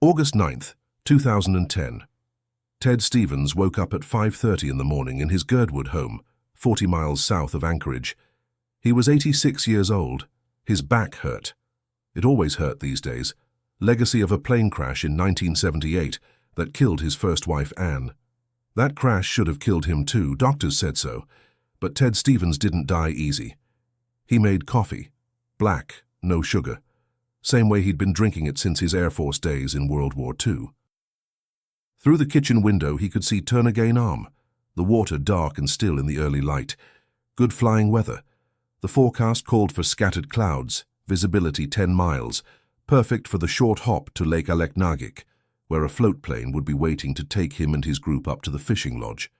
August 9th, 2010. Ted Stevens woke up at 5:30 in the morning in his Girdwood home, 40 miles south of Anchorage. He was 86 years old. His back hurt. It always hurt these days. Legacy of a plane crash in 1978 that killed his first wife, Anne. That crash should have killed him too, doctors said so. But Ted Stevens didn't die easy. He made coffee. Black, no sugar. Same way he'd been drinking it since his Air Force days in World War II. Through the kitchen window he could see Turnagain Arm, the water dark and still in the early light. Good flying weather. The forecast called for scattered clouds, visibility 10 miles, perfect for the short hop to Lake Aleknagik, where a float plane would be waiting to take him and his group up to the fishing lodge.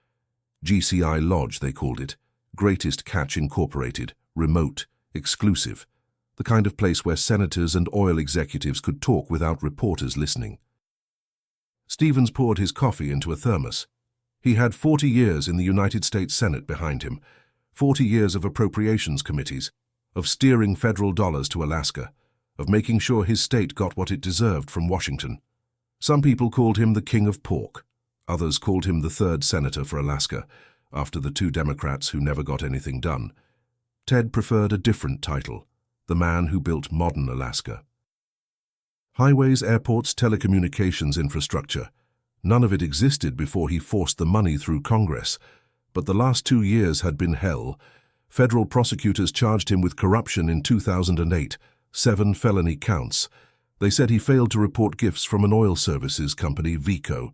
GCI Lodge, they called it. Greatest Catch Incorporated, remote, exclusive. The kind of place where senators and oil executives could talk without reporters listening. Stevens poured his coffee into a thermos. He had 40 years in the United States Senate behind him, 40 years of appropriations committees, of steering federal dollars to Alaska, of making sure his state got what it deserved from Washington. Some people called him the King of Pork. Others called him the third senator for Alaska, after the two Democrats who never got anything done. Ted preferred a different title, the man who built modern Alaska. Highways, airports, telecommunications infrastructure. None of it existed before he forced the money through Congress. But the last 2 years had been hell. Federal prosecutors charged him with corruption in 2008, 7 felony counts. They said he failed to report gifts from an oil services company, Vico.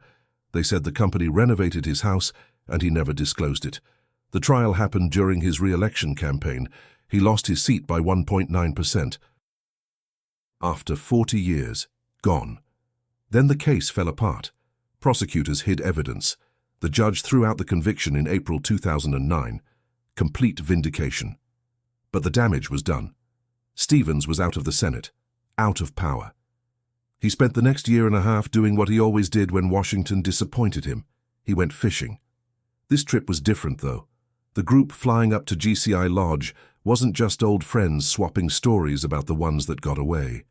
They said the company renovated his house and he never disclosed it. The trial happened during his re-election campaign. He lost his seat by 1.9%. After 40 years, gone. Then the case fell apart. Prosecutors hid evidence. The judge threw out the conviction in April 2009. Complete vindication. But the damage was done. Stevens was out of the Senate, out of power. He spent the next year and a half doing what he always did when Washington disappointed him. He went fishing. This trip was different, though. The group flying up to GCI Lodge wasn't just old friends swapping stories about the ones that got away.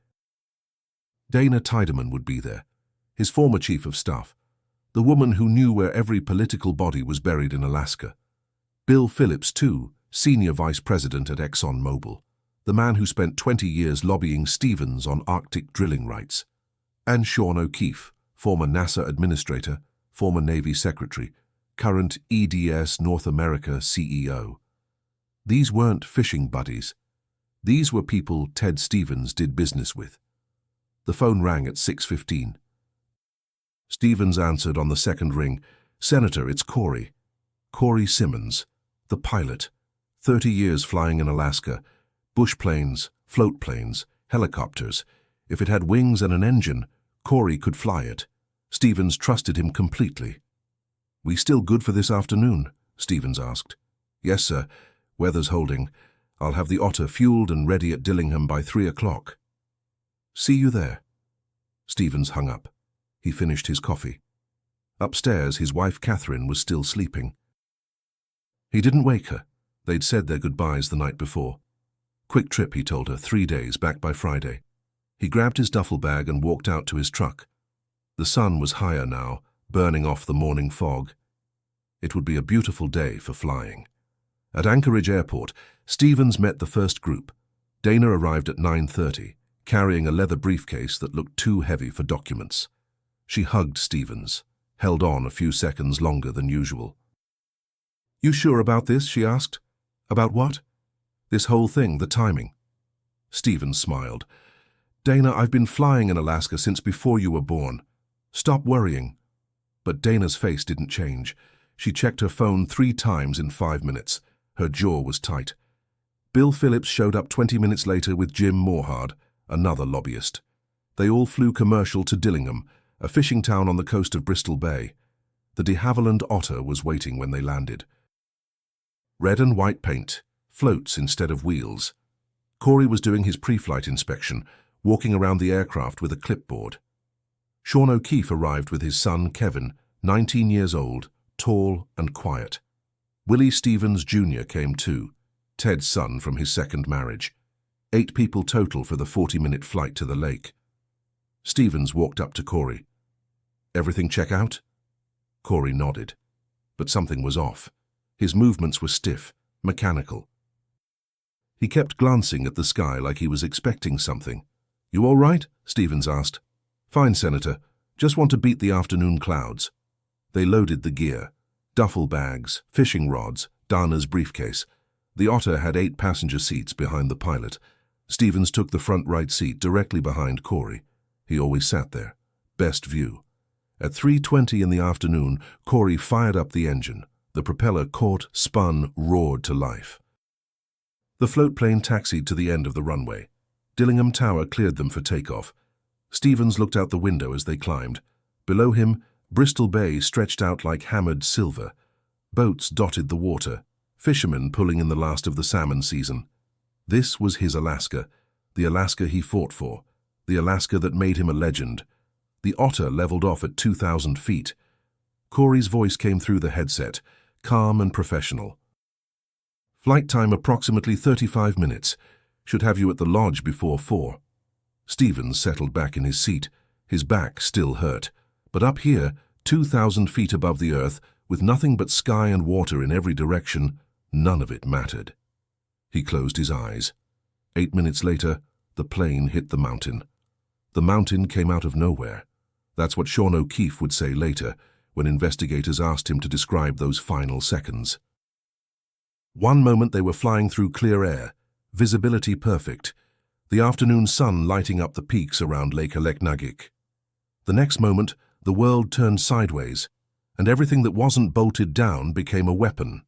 Dana Tideman would be there, his former chief of staff, the woman who knew where every political body was buried in Alaska. Bill Phillips, too, senior vice president at ExxonMobil, the man who spent 20 years lobbying Stevens on Arctic drilling rights. And Sean O'Keefe, former NASA administrator, former Navy secretary, current EDS North America CEO. These weren't fishing buddies. These were people Ted Stevens did business with. The phone rang at 6:15. Stevens answered on the second ring. "Senator, it's Corey. Corey Simmons, the pilot. 30 years flying in Alaska. Bush planes, float planes, helicopters. If it had wings and an engine, Corey could fly it." Stevens trusted him completely. "We still good for this afternoon?" Stevens asked. "Yes, sir. Weather's holding. I'll have the Otter fueled and ready at Dillingham by 3 o'clock. See you there." Stevens hung up. He finished his coffee. Upstairs, his wife Catherine was still sleeping. He didn't wake her. They'd said their goodbyes the night before. Quick trip, he told her, 3 days, back by Friday. He grabbed his duffel bag and walked out to his truck. The sun was higher now, burning off the morning fog. It would be a beautiful day for flying. At Anchorage Airport, Stevens met the first group. Dana arrived at 9:30, carrying a leather briefcase that looked too heavy for documents. She hugged Stevens, held on a few seconds longer than usual. "You sure about this?" she asked. "About what?" "This whole thing, the timing." Stevens smiled. "Dana, I've been flying in Alaska since before you were born. Stop worrying." But Dana's face didn't change. She checked her phone 3 times in 5 minutes. Her jaw was tight. Bill Phillips showed up 20 minutes later with Jim Morhard, another lobbyist. They all flew commercial to Dillingham, a fishing town on the coast of Bristol Bay. The de Havilland Otter was waiting when they landed. Red and white paint, floats instead of wheels. Corey was doing his pre-flight inspection, walking around the aircraft with a clipboard. Sean O'Keefe arrived with his son, Kevin, 19 years old, tall and quiet. Willie Stevens Jr. came too, Ted's son from his second marriage. 8 people total for the 40-minute flight to the lake. Stevens walked up to Corey. "Everything check out?" Corey nodded. But something was off. His movements were stiff, mechanical. He kept glancing at the sky like he was expecting something. "You all right?" Stevens asked. "Fine, Senator. Just want to beat the afternoon clouds." They loaded the gear. Duffel bags, fishing rods, Dana's briefcase. The Otter had 8 passenger seats behind the pilot. Stevens took the front right seat directly behind Corey. He always sat there. Best view. At 3:20 in the afternoon, Corey fired up the engine. The propeller caught, spun, roared to life. The float plane taxied to the end of the runway. Dillingham Tower cleared them for takeoff. Stevens looked out the window as they climbed. Below him, Bristol Bay stretched out like hammered silver. Boats dotted the water, fishermen pulling in the last of the salmon season. This was his Alaska, the Alaska he fought for, the Alaska that made him a legend. The Otter leveled off at 2,000 feet. Corey's voice came through the headset, calm and professional. "Flight time approximately 35 minutes. Should have you at the lodge before 4. Stevens settled back in his seat. His back still hurt. But up here, 2,000 feet above the earth, with nothing but sky and water in every direction, none of it mattered. He closed his eyes. 8 minutes later, the plane hit the mountain. The mountain came out of nowhere. That's what Sean O'Keefe would say later, when investigators asked him to describe those final seconds. One moment they were flying through clear air, visibility perfect, the afternoon sun lighting up the peaks around Lake Aleknagik. The next moment, the world turned sideways, and everything that wasn't bolted down became a weapon.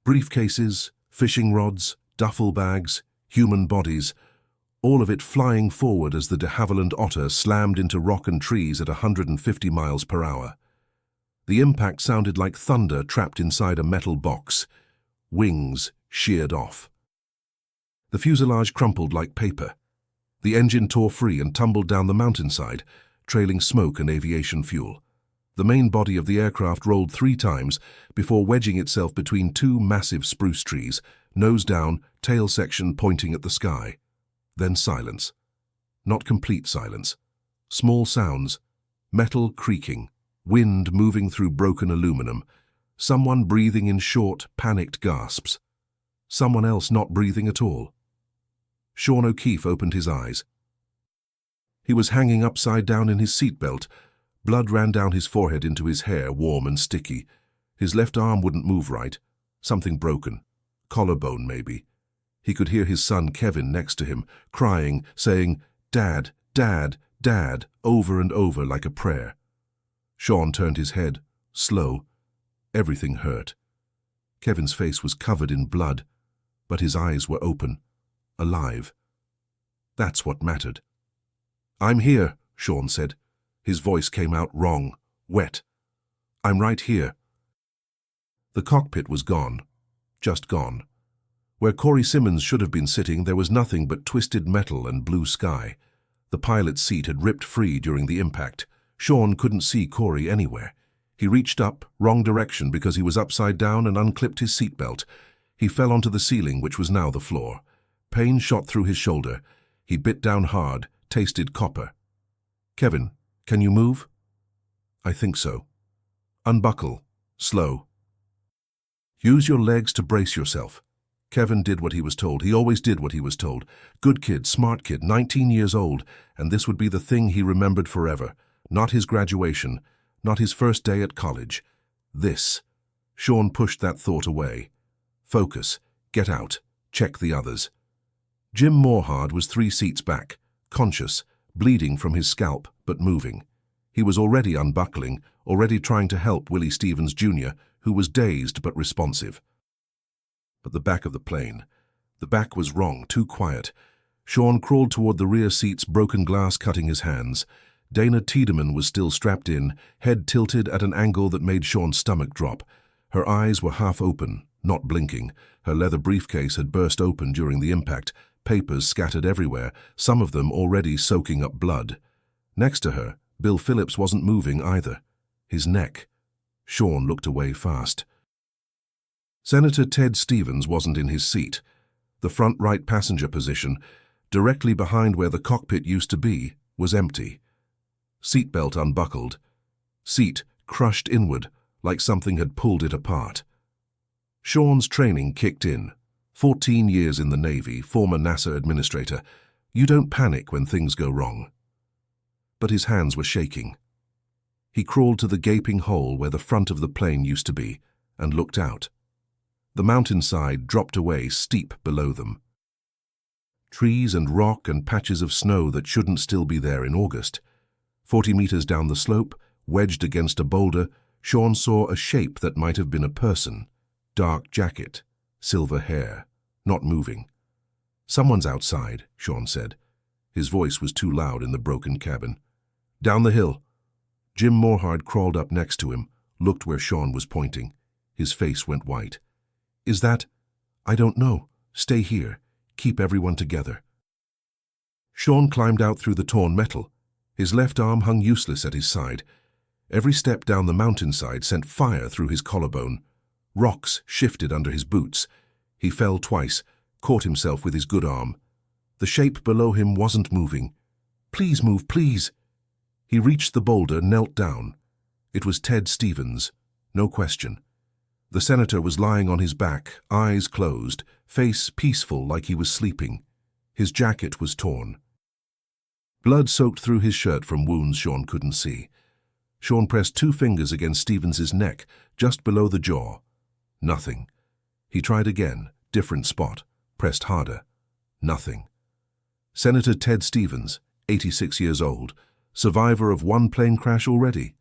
Briefcases, fishing rods, duffel bags, human bodies, all of it flying forward as the de Havilland Otter slammed into rock and trees at 150 miles per hour. The impact sounded like thunder trapped inside a metal box. Wings sheared off. The fuselage crumpled like paper. The engine tore free and tumbled down the mountainside, trailing smoke and aviation fuel. The main body of the aircraft rolled 3 times before wedging itself between 2 massive spruce trees, nose down, tail section pointing at the sky. Then silence. Not complete silence. Small sounds. Metal creaking. Wind moving through broken aluminum. Someone breathing in short, panicked gasps. Someone else not breathing at all. Sean O'Keefe opened his eyes. He was hanging upside down in his seatbelt. Blood ran down his forehead into his hair, warm and sticky. His left arm wouldn't move right. Something broken. Collarbone, maybe. He could hear his son Kevin next to him, crying, saying, "Dad, Dad, Dad," over and over like a prayer. Sean turned his head, slow. Everything hurt. Kevin's face was covered in blood, but his eyes were open, alive. That's what mattered. "I'm here," Sean said. His voice came out wrong, wet. "I'm right here." The cockpit was gone. Just gone. Where Corey Simmons should have been sitting, there was nothing but twisted metal and blue sky. The pilot's seat had ripped free during the impact. Sean couldn't see Corey anywhere. He reached up, wrong direction because he was upside down, and unclipped his seatbelt. He fell onto the ceiling, which was now the floor. Pain shot through his shoulder. He bit down hard, tasted copper. "Kevin, can you move?" "I think so." "Unbuckle. Slow. Use your legs to brace yourself." Kevin did what he was told. He always did what he was told. Good kid, smart kid, 19 years old, and this would be the thing he remembered forever. Not his graduation, not his first day at college. This. Sean pushed that thought away. Focus. Get out. Check the others. Jim Morehard was 3 seats back, conscious, bleeding from his scalp, but moving. He was already unbuckling, already trying to help Willie Stevens Jr., who was dazed but responsive. But the back of the plane. The back was wrong, too quiet. Sean crawled toward the rear seats, broken glass cutting his hands. Dana Tiedemann was still strapped in, head tilted at an angle that made Sean's stomach drop. Her eyes were half open, not blinking. Her leather briefcase had burst open during the impact, papers scattered everywhere, some of them already soaking up blood. Next to her, Bill Phillips wasn't moving either. His neck. Sean looked away fast. Senator Ted Stevens wasn't in his seat. The front right passenger position, directly behind where the cockpit used to be, was empty. Seatbelt unbuckled. Seat crushed inward, like something had pulled it apart. Sean's training kicked in. 14 years in the Navy, former NASA administrator. You don't panic when things go wrong. But his hands were shaking. He crawled to the gaping hole where the front of the plane used to be and looked out. The mountainside dropped away steep below them. Trees and rock and patches of snow that shouldn't still be there in August. 40 meters down the slope, wedged against a boulder, Sean saw a shape that might have been a person. Dark jacket, silver hair, not moving. Someone's outside, Sean said. His voice was too loud in the broken cabin. Down the hill. Jim Morhard crawled up next to him, looked where Sean was pointing. His face went white. Is that? I don't know. Stay here. Keep everyone together. Sean climbed out through the torn metal. His left arm hung useless at his side. Every step down the mountainside sent fire through his collarbone. Rocks shifted under his boots. He fell twice, caught himself with his good arm. The shape below him wasn't moving. Please move, please. He reached the boulder, knelt down. It was Ted Stevens, no question. The senator was lying on his back, eyes closed, face peaceful like he was sleeping. His jacket was torn. Blood soaked through his shirt from wounds Sean couldn't see. Sean pressed 2 fingers against Stevens's neck, just below the jaw. Nothing. He tried again, different spot, pressed harder. Nothing. Senator Ted Stevens, 86 years old, survivor of 1 plane crash already,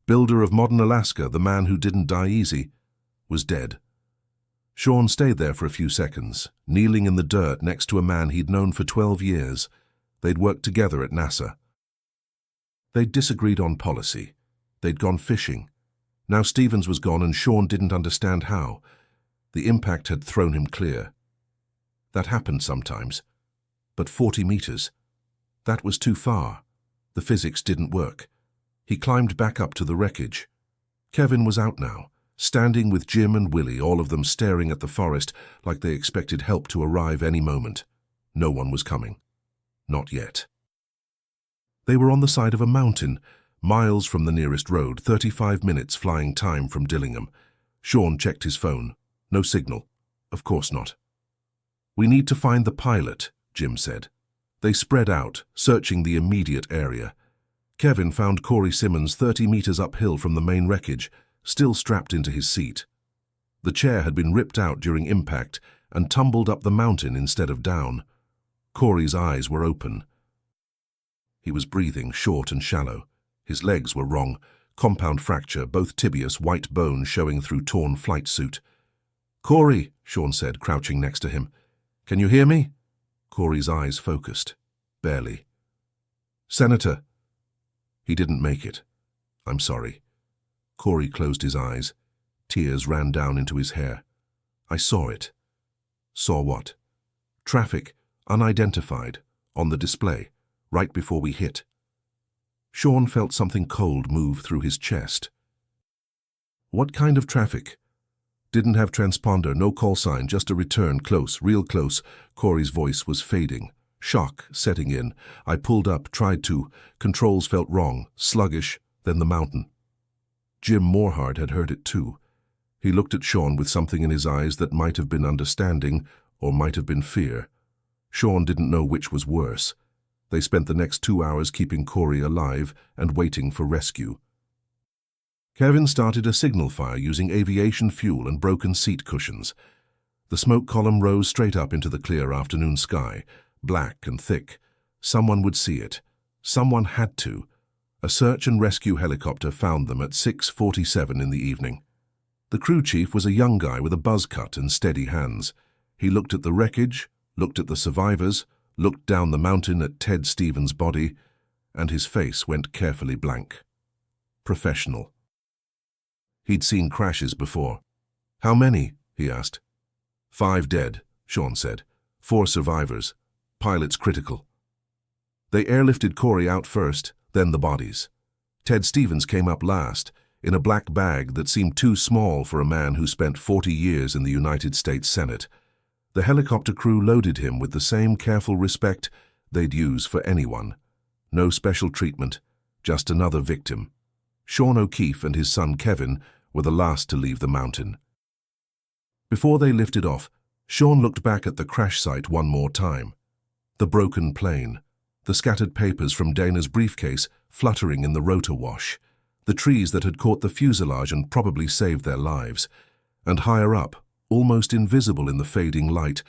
builder of modern Alaska, the man who didn't die easy, was dead. Sean stayed there for a few seconds, kneeling in the dirt next to a man he'd known for 12 years. They'd worked together at NASA. They'd disagreed on policy. They'd gone fishing. Now Stevens was gone and Sean didn't understand how. The impact had thrown him clear. That happened sometimes. But 40 meters. That was too far. The physics didn't work. He climbed back up to the wreckage. Kevin was out now, standing with Jim and Willie, all of them staring at the forest like they expected help to arrive any moment. No one was coming. Not yet. They were on the side of a mountain, miles from the nearest road, 35 minutes flying time from Dillingham. Sean checked his phone. No signal. Of course not. We need to find the pilot, Jim said. They spread out, searching the immediate area. Kevin found Corey Simmons 30 meters uphill from the main wreckage, still strapped into his seat. The chair had been ripped out during impact and tumbled up the mountain instead of down. Corey's eyes were open. He was breathing, short and shallow. His legs were wrong, compound fracture, both tibias, white bone showing through torn flight suit. Corey, Sean said, crouching next to him. Can you hear me? Corey's eyes focused. Barely. Senator. He didn't make it. I'm sorry. Corey closed his eyes. Tears ran down into his hair. I saw it. Saw what? Traffic, unidentified, on the display, right before we hit. Sean felt something cold move through his chest. What kind of traffic? Didn't have transponder, no call sign, just a return, close, real close. Corey's voice was fading. Shock setting in. I pulled up, tried to. Controls felt wrong, sluggish, then the mountain. Jim Morhard had heard it too. He looked at Sean with something in his eyes that might have been understanding or might have been fear. Sean didn't know which was worse. They spent the next 2 hours keeping Corey alive and waiting for rescue. Kevin started a signal fire using aviation fuel and broken seat cushions. The smoke column rose straight up into the clear afternoon sky, black and thick. Someone would see it. Someone had to. A search and rescue helicopter found them at 6:47 in the evening. The crew chief was a young guy with a buzz cut and steady hands. He looked at the wreckage, looked at the survivors, looked down the mountain at Ted Stevens' body, and his face went carefully blank. Professional. He'd seen crashes before. How many? He asked. 5 dead, Sean said. 4 survivors. Pilots critical. They airlifted Corey out first, then the bodies. Ted Stevens came up last, in a black bag that seemed too small for a man who spent 40 years in the United States Senate. The helicopter crew loaded him with the same careful respect they'd use for anyone. No special treatment, just another victim. Sean O'Keefe and his son Kevin were the last to leave the mountain. Before they lifted off, Sean looked back at the crash site one more time. The broken plane, the scattered papers from Dana's briefcase fluttering in the rotor wash, the trees that had caught the fuselage and probably saved their lives, and higher up, almost invisible in the fading light,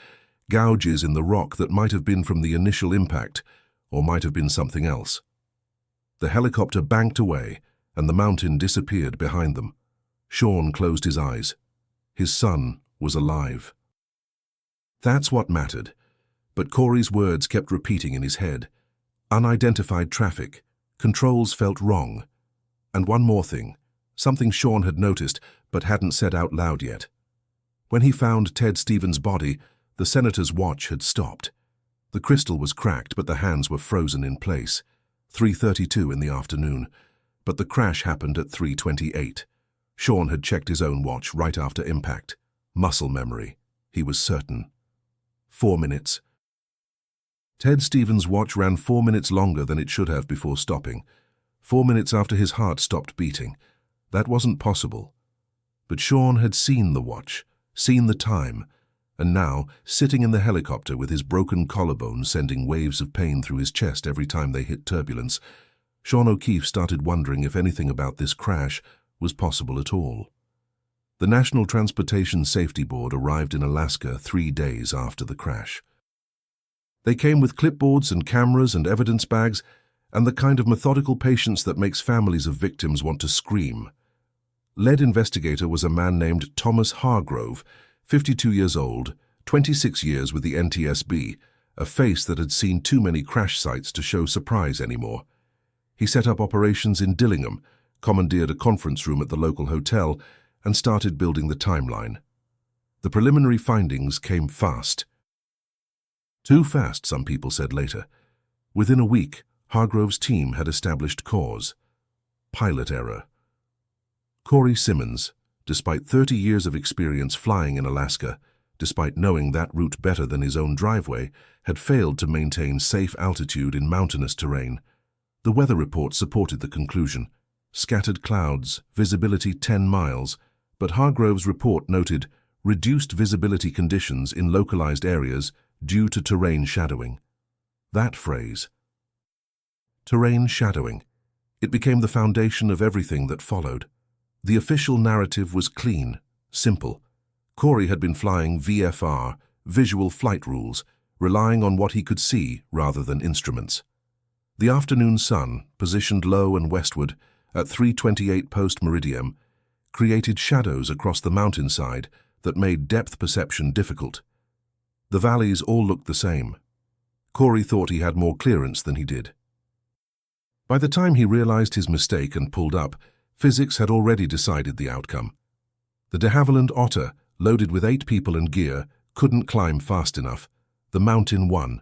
gouges in the rock that might have been from the initial impact, or might have been something else. The helicopter banked away, and the mountain disappeared behind them. Sean closed his eyes. His son was alive. That's what mattered. But Corey's words kept repeating in his head. Unidentified traffic. Controls felt wrong. And one more thing, something Sean had noticed but hadn't said out loud yet. When he found Ted Stevens' body, the senator's watch had stopped. The crystal was cracked, but the hands were frozen in place. 3:32 in the afternoon, but the crash happened at 3:28. Sean had checked his own watch right after impact. Muscle memory, he was certain. 4 minutes. Ted Stevens' watch ran 4 minutes longer than it should have before stopping. 4 minutes after his heart stopped beating. That wasn't possible. But Sean had seen the watch, seen the time, and now, sitting in the helicopter with his broken collarbone sending waves of pain through his chest every time they hit turbulence, Sean O'Keefe started wondering if anything about this crash was possible at all. The National Transportation Safety Board arrived in Alaska 3 days after the crash. They came with clipboards and cameras and evidence bags, and the kind of methodical patience that makes families of victims want to scream. Lead investigator was a man named Thomas Hargrove, 52 years old, 26 years with the NTSB, a face that had seen too many crash sites to show surprise anymore. He set up operations in Dillingham, commandeered a conference room at the local hotel, and started building the timeline. The preliminary findings came fast. Too fast, some people said later. Within a week, Hargrove's team had established cause. Pilot error. Corey Simmons, despite 30 years of experience flying in Alaska, despite knowing that route better than his own driveway, had failed to maintain safe altitude in mountainous terrain. The weather report supported the conclusion. Scattered clouds, visibility 10 miles, but Hargrove's report noted reduced visibility conditions in localized areas due to terrain shadowing. That phrase, terrain shadowing, it became the foundation of everything that followed. The official narrative was clean, simple. Corey had been flying VFR, visual flight rules, relying on what he could see rather than instruments. The afternoon sun, positioned low and westward at 3:28 post-meridian, created shadows across the mountainside that made depth perception difficult. The valleys all looked the same. Corey thought he had more clearance than he did. By the time he realized his mistake and pulled up, physics had already decided the outcome. The de Havilland Otter, loaded with 8 people and gear, couldn't climb fast enough. The mountain won.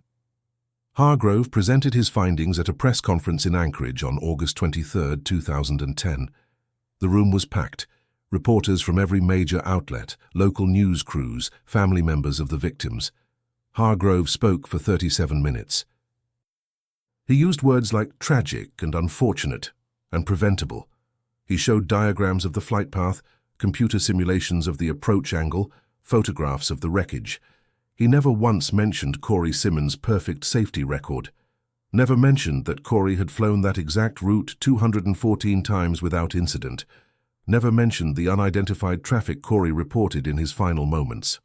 Hargrove presented his findings at a press conference in Anchorage on August 23, 2010. The room was packed. Reporters from every major outlet, local news crews, family members of the victims. Hargrove spoke for 37 minutes. He used words like tragic and unfortunate and preventable. He showed diagrams of the flight path, computer simulations of the approach angle, photographs of the wreckage. He never once mentioned Corey Simmons' perfect safety record. Never mentioned that Corey had flown that exact route 214 times without incident. Never mentioned the unidentified traffic Corey reported in his final moments.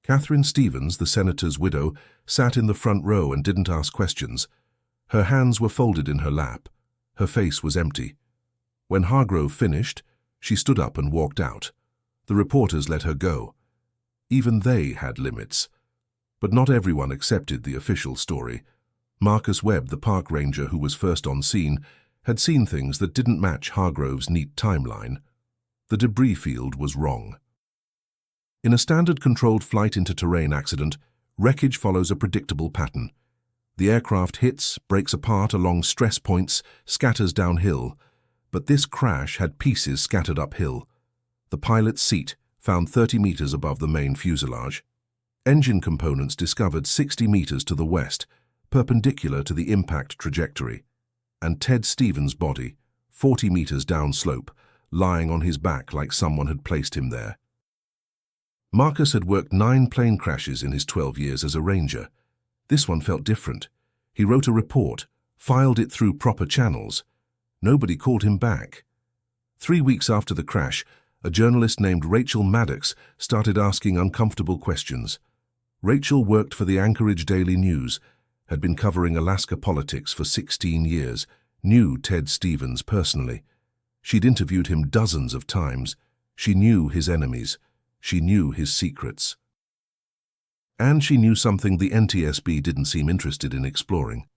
Catherine Stevens, the senator's widow, sat in the front row and didn't ask questions. Her hands were folded in her lap. Her face was empty. When Hargrove finished, she stood up and walked out. The reporters let her go. Even they had limits. But not everyone accepted the official story. Marcus Webb, the park ranger who was first on scene, had seen things that didn't match Hargrove's neat timeline. The debris field was wrong. In a standard controlled flight into terrain accident, wreckage follows a predictable pattern. The aircraft hits, breaks apart along stress points, scatters downhill. But this crash had pieces scattered uphill. The pilot's seat, found 30 meters above the main fuselage. Engine components discovered 60 meters to the west, perpendicular to the impact trajectory. and Ted Stevens' body, 40 meters downslope, lying on his back like someone had placed him there. Marcus had worked 9 plane crashes in his 12 years as a ranger. This one felt different. He wrote a report, filed it through proper channels. Nobody called him back. 3 weeks after the crash, a journalist named Rachel Maddox started asking uncomfortable questions. Rachel worked for the Anchorage Daily News, had been covering Alaska politics for 16 years, knew Ted Stevens personally. She'd interviewed him dozens of times. She knew his enemies. She knew his secrets. And she knew something the NTSB didn't seem interested in exploring.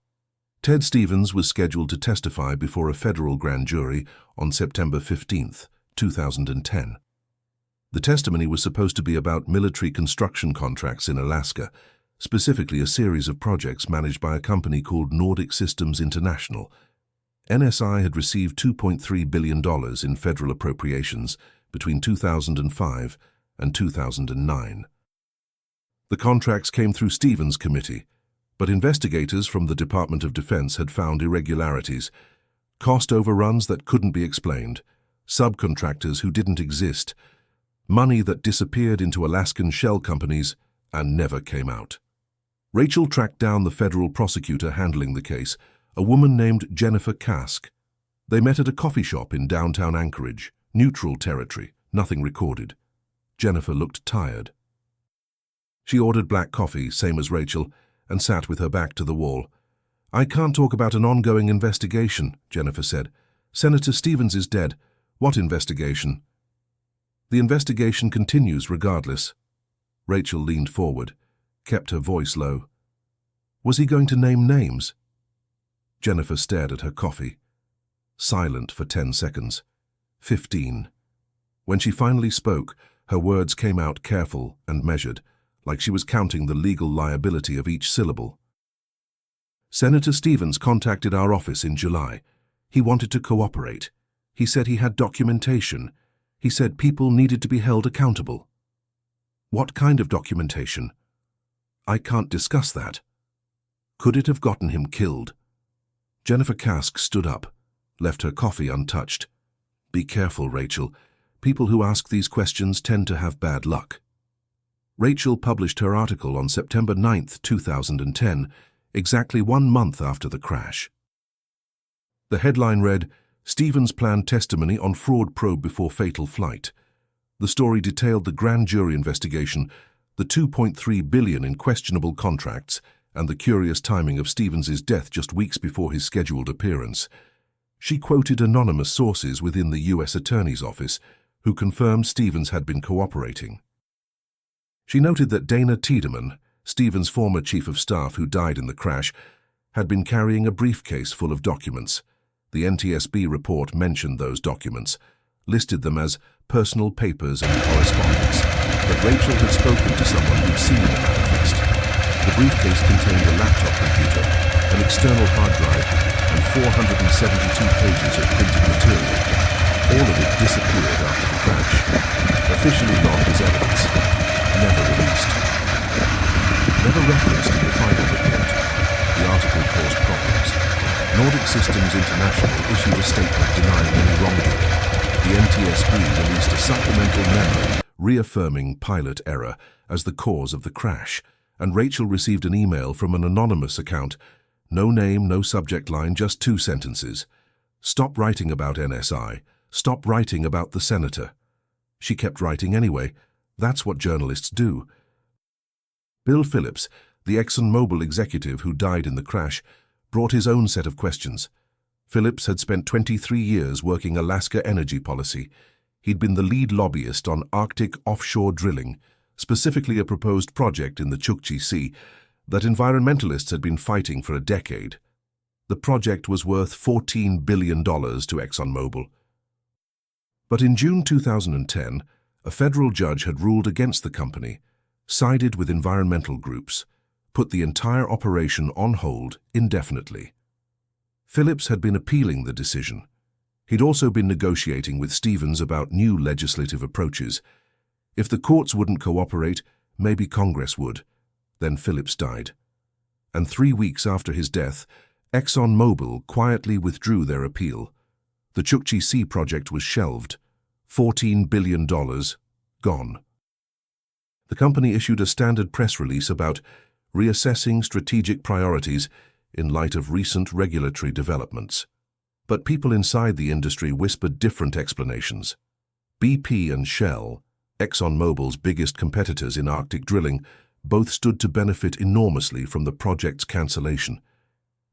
Ted Stevens was scheduled to testify before a federal grand jury on September 15, 2010. The testimony was supposed to be about military construction contracts in Alaska, specifically a series of projects managed by a company called Nordic Systems International. NSI had received $2.3 billion in federal appropriations between 2005 and 2009. The contracts came through Stevens' committee, but investigators from the Department of Defense had found irregularities, cost overruns that couldn't be explained, subcontractors who didn't exist, money that disappeared into Alaskan shell companies and never came out. Rachel tracked down the federal prosecutor handling the case, a woman named Jennifer Kask. They met at a coffee shop in downtown Anchorage, neutral territory, nothing recorded. Jennifer looked tired. She ordered black coffee, same as Rachel, and sat with her back to the wall. "I can't talk about an ongoing investigation," Jennifer said. "Senator Stevens is dead. What investigation?" "The investigation continues regardless." Rachel leaned forward, kept her voice low. "Was he going to name names?" Jennifer stared at her coffee, silent for 10 seconds. 15. When she finally spoke, her words came out careful and measured, like she was counting the legal liability of each syllable. "Senator Stevens contacted our office in July. He wanted to cooperate. He said he had documentation. He said people needed to be held accountable." "What kind of documentation?" "I can't discuss that." "Could it have gotten him killed?" Jennifer Kask stood up, left her coffee untouched. "Be careful, Rachel. People who ask these questions tend to have bad luck." Rachel published her article on September 9, 2010, exactly 1 month after the crash. The headline read, "Stevens planned testimony on fraud probe before fatal flight." The story detailed the grand jury investigation, the $2.3 billion in questionable contracts, and the curious timing of Stevens' death just weeks before his scheduled appearance. She quoted anonymous sources within the U.S. Attorney's Office who confirmed Stevens had been cooperating. She noted that Dana Tiedemann, Stevens' former chief of staff who died in the crash, had been carrying a briefcase full of documents. The NTSB report mentioned those documents, listed them as personal papers and correspondence, but Rachel had spoken to someone who'd seen the manifest. The briefcase contained a laptop computer, an external hard drive, and 472 pages of printed material. All of it disappeared after the crash, officially logged as evidence, never released. Never referenced in the final report, the article caused problems. Nordic Systems International issued a statement denying any wrongdoing. The NTSB released a supplemental memo reaffirming pilot error as the cause of the crash, and Rachel received an email from an anonymous account. No name, no subject line, just 2 sentences. "Stop writing about NSI. Stop writing about the senator." She kept writing anyway. That's what journalists do. Bill Phillips, the ExxonMobil executive who died in the crash, brought his own set of questions. Phillips had spent 23 years working Alaska energy policy. He'd been the lead lobbyist on Arctic offshore drilling, specifically a proposed project in the Chukchi Sea that environmentalists had been fighting for a decade. The project was worth $14 billion to ExxonMobil. But in June 2010, a federal judge had ruled against the company, sided with environmental groups, put the entire operation on hold indefinitely. Phillips had been appealing the decision. He'd also been negotiating with Stevens about new legislative approaches. If the courts wouldn't cooperate, maybe Congress would. Then Phillips died. And 3 weeks after his death, ExxonMobil quietly withdrew their appeal. The Chukchi Sea project was shelved. $14 billion gone. The company issued a standard press release about reassessing strategic priorities in light of recent regulatory developments. But people inside the industry whispered different explanations. BP and Shell, ExxonMobil's biggest competitors in Arctic drilling, both stood to benefit enormously from the project's cancellation.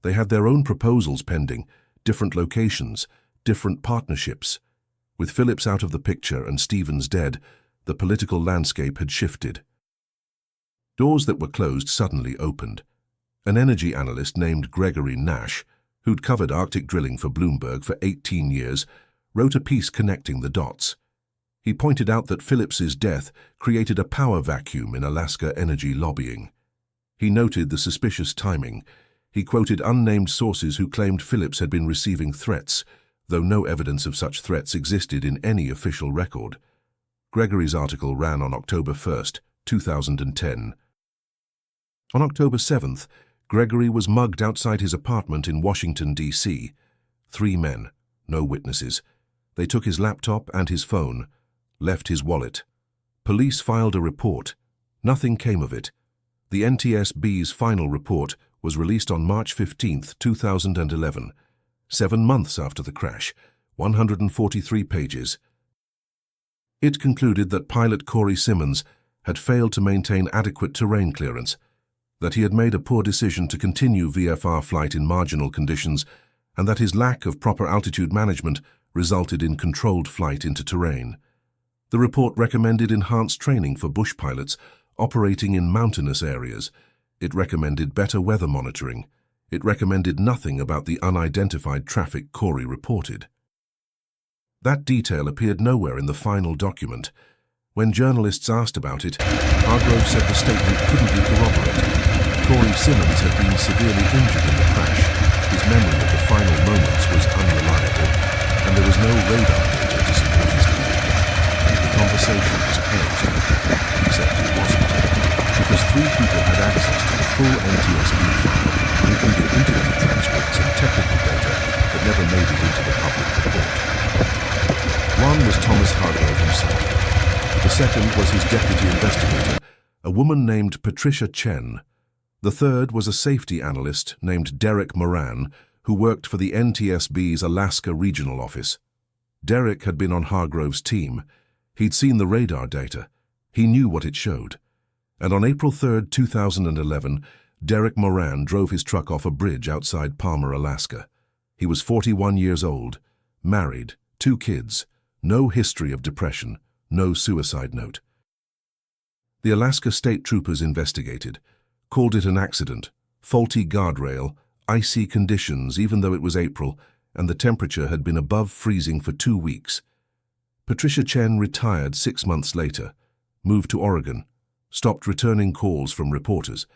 They had their own proposals pending, different locations, different partnerships. With Phillips out of the picture and Stevens dead, the political landscape had shifted. Doors that were closed suddenly opened. An energy analyst named Gregory Nash, who'd covered Arctic drilling for Bloomberg for 18 years, wrote a piece connecting the dots. He pointed out that Phillips's death created a power vacuum in Alaska energy lobbying. He noted the suspicious timing. He quoted unnamed sources who claimed Phillips had been receiving threats, though no evidence of such threats existed in any official record. Gregory's article ran on October 1, 2010. On October 7th, Gregory was mugged outside his apartment in Washington, D.C. 3 men, no witnesses. They took his laptop and his phone, left his wallet. Police filed a report. Nothing came of it. The NTSB's final report was released on March 15, 2011, 7 months after the crash, 143 pages. It concluded that pilot Corey Simmons had failed to maintain adequate terrain clearance, that he had made a poor decision to continue VFR flight in marginal conditions, and that his lack of proper altitude management resulted in controlled flight into terrain. The report recommended enhanced training for bush pilots operating in mountainous areas. It recommended better weather monitoring. It recommended nothing about the unidentified traffic Corey reported. That detail appeared nowhere in the final document. When journalists asked about it, Hargrove said the statement couldn't be corroborated. Corey Simmons had been severely injured in the crash. His memory of the final moments was unreliable, and there was no radar data to support his claim. The conversation was chaotic, except it wasn't, because 3 people had access to the full NTSB file, including interview transcripts and technical data that never made it into the public report. One was Thomas Hargrove himself. The second was his deputy investigator, a woman named Patricia Chen. The third was a safety analyst named Derek Moran, who worked for the NTSB's Alaska Regional Office. Derek had been on Hargrove's team. He'd seen the radar data. He knew what it showed. And on April 3, 2011, Derek Moran drove his truck off a bridge outside Palmer, Alaska. He was 41 years old, married, 2 kids, no history of depression, no suicide note. The Alaska State Troopers investigated, called it an accident, faulty guardrail, icy conditions even though it was April and the temperature had been above freezing for 2 weeks. Patricia Chen retired 6 months later, moved to Oregon, stopped returning calls from reporters,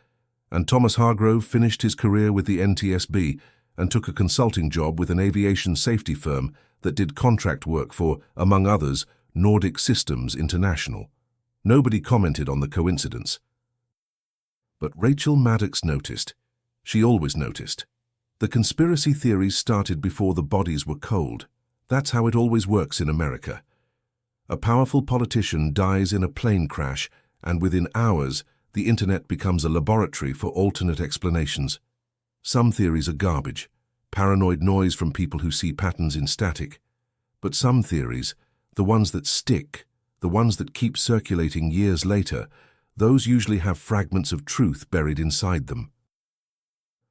and Thomas Hargrove finished his career with the NTSB and took a consulting job with an aviation safety firm that did contract work for, among others, Nordic Systems International. Nobody commented on the coincidence. But Rachel Maddox noticed. She always noticed. The conspiracy theories started before the bodies were cold. That's how it always works in America. A powerful politician dies in a plane crash, and within hours, the internet becomes a laboratory for alternate explanations. Some theories are garbage, paranoid noise from people who see patterns in static. But some theories, the ones that stick, the ones that keep circulating years later, those usually have fragments of truth buried inside them.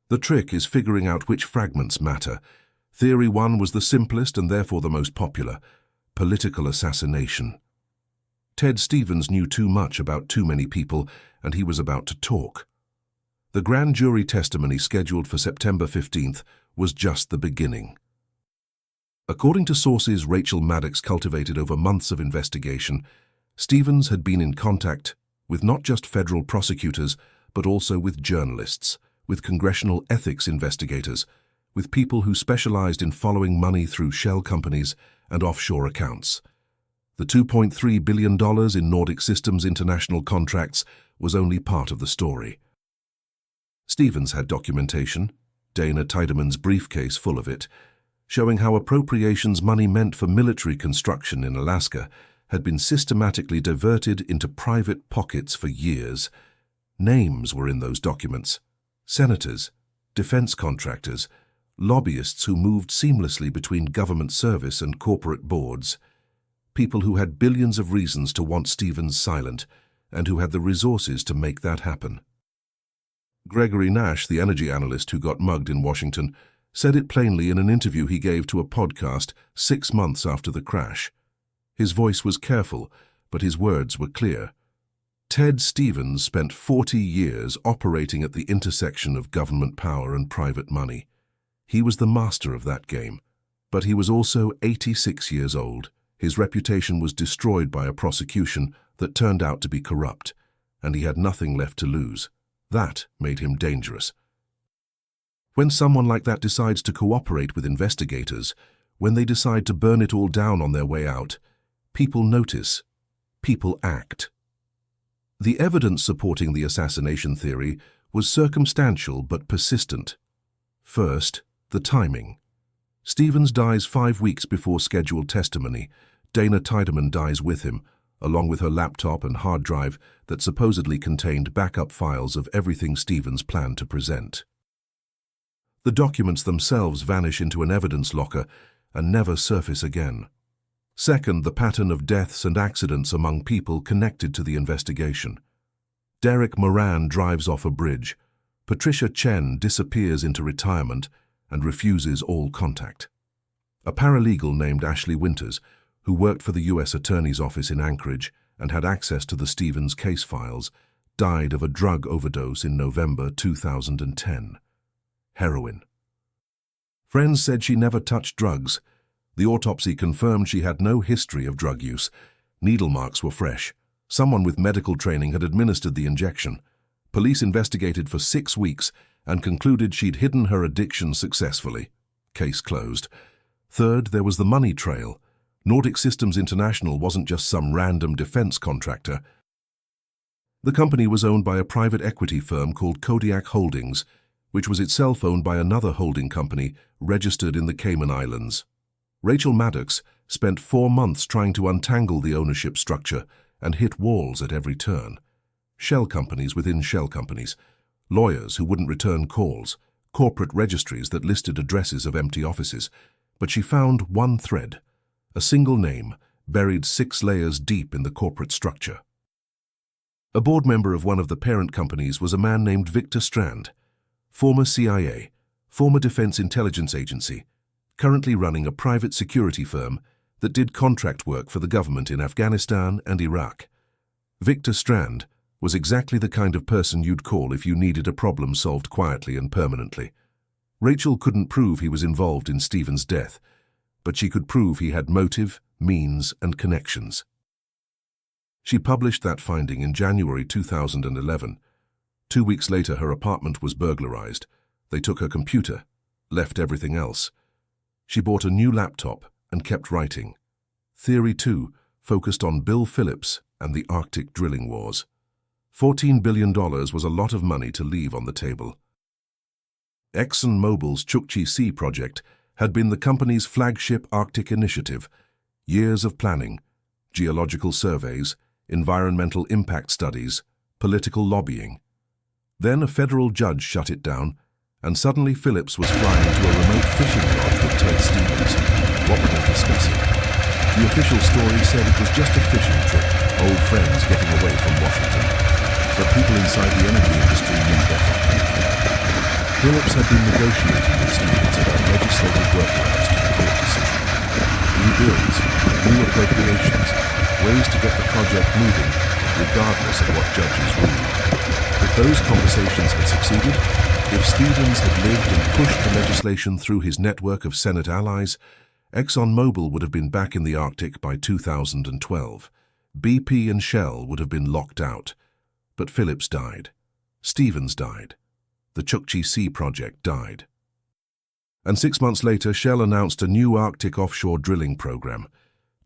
The trick is figuring out which fragments matter. Theory 1 was the simplest and therefore the most popular: political assassination. Ted Stevens knew too much about too many people, and he was about to talk. The grand jury testimony scheduled for September 15th was just the beginning. According to sources Rachel Maddox cultivated over months of investigation, Stevens had been in contact with not just federal prosecutors, but also with journalists, with congressional ethics investigators, with people who specialized in following money through shell companies and offshore accounts. The $2.3 billion in Nordic Systems International contracts was only part of the story. Stevens had documentation. Dana Tiedeman's briefcase full of it, showing how appropriations money meant for military construction in Alaska had been systematically diverted into private pockets for years. Names were in those documents: senators, defense contractors, lobbyists who moved seamlessly between government service and corporate boards, people who had billions of reasons to want Stevens silent and who had the resources to make that happen. Gregory Nash, the energy analyst who got mugged in Washington, said it plainly in an interview he gave to a podcast 6 months after the crash. His voice was careful, but his words were clear. Ted Stevens spent 40 years operating at the intersection of government power and private money. He was the master of that game, but he was also 86 years old. His reputation was destroyed by a prosecution that turned out to be corrupt, and he had nothing left to lose. That made him dangerous. When someone like that decides to cooperate with investigators, when they decide to burn it all down on their way out, people notice, people act. The evidence supporting the assassination theory was circumstantial but persistent. First, the timing. Stevens dies 5 weeks before scheduled testimony. Dana Tiedeman dies with him, along with her laptop and hard drive that supposedly contained backup files of everything Stevens planned to present. The documents themselves vanish into an evidence locker and never surface again. Second, the pattern of deaths and accidents among people connected to the investigation. Derek Moran drives off a bridge. Patricia Chen disappears into retirement and refuses all contact. A paralegal named Ashley Winters, who worked for the U.S. Attorney's Office in Anchorage and had access to the Stevens case files, died of a drug overdose in November 2010. Heroin. Friends said she never touched drugs. The autopsy confirmed she had no history of drug use. Needle marks were fresh. Someone with medical training had administered the injection. Police investigated for 6 weeks and concluded she'd hidden her addiction successfully. Case closed. Third, there was the money trail. Nordic Systems International wasn't just some random defense contractor. The company was owned by a private equity firm called Kodiak Holdings, which was itself owned by another holding company registered in the Cayman Islands. Rachel Maddox spent 4 months trying to untangle the ownership structure and hit walls at every turn. Shell companies within shell companies, lawyers who wouldn't return calls, corporate registries that listed addresses of empty offices. But she found one thread, a single name buried 6 layers deep in the corporate structure. A board member of one of the parent companies was a man named Victor Strand, former CIA, former Defense Intelligence Agency, currently running a private security firm that did contract work for the government in Afghanistan and Iraq. Victor Strand was exactly the kind of person you'd call if you needed a problem solved quietly and permanently. Rachel couldn't prove he was involved in Stevens' death, but she could prove he had motive, means, and connections. She published that finding in January 2011. 2 weeks later, her apartment was burglarized. They took her computer, left everything else. She bought a new laptop and kept writing. Theory 2 focused on Bill Phillips and the Arctic drilling wars. $14 billion was a lot of money to leave on the table. ExxonMobil's Chukchi Sea project had been the company's flagship Arctic initiative. Years of planning, geological surveys, environmental impact studies, political lobbying. Then a federal judge shut it down, and suddenly Phillips was flying to a remote fishing lodge with Ted Stevens. What were they discussing? The official story said it was just a fishing trip, old friends getting away from Washington. But people inside the energy industry knew better. Phillips had been negotiating with Stevens about legislative workarounds to the court decision. New bills, new appropriations, ways to get the project moving, regardless of what judges ruled. If those conversations had succeeded, if Stevens had lived and pushed the legislation through his network of Senate allies, ExxonMobil would have been back in the Arctic by 2012. BP and Shell would have been locked out. But Phillips died. Stevens died. The Chukchi Sea project died. And 6 months later, Shell announced a new Arctic offshore drilling program.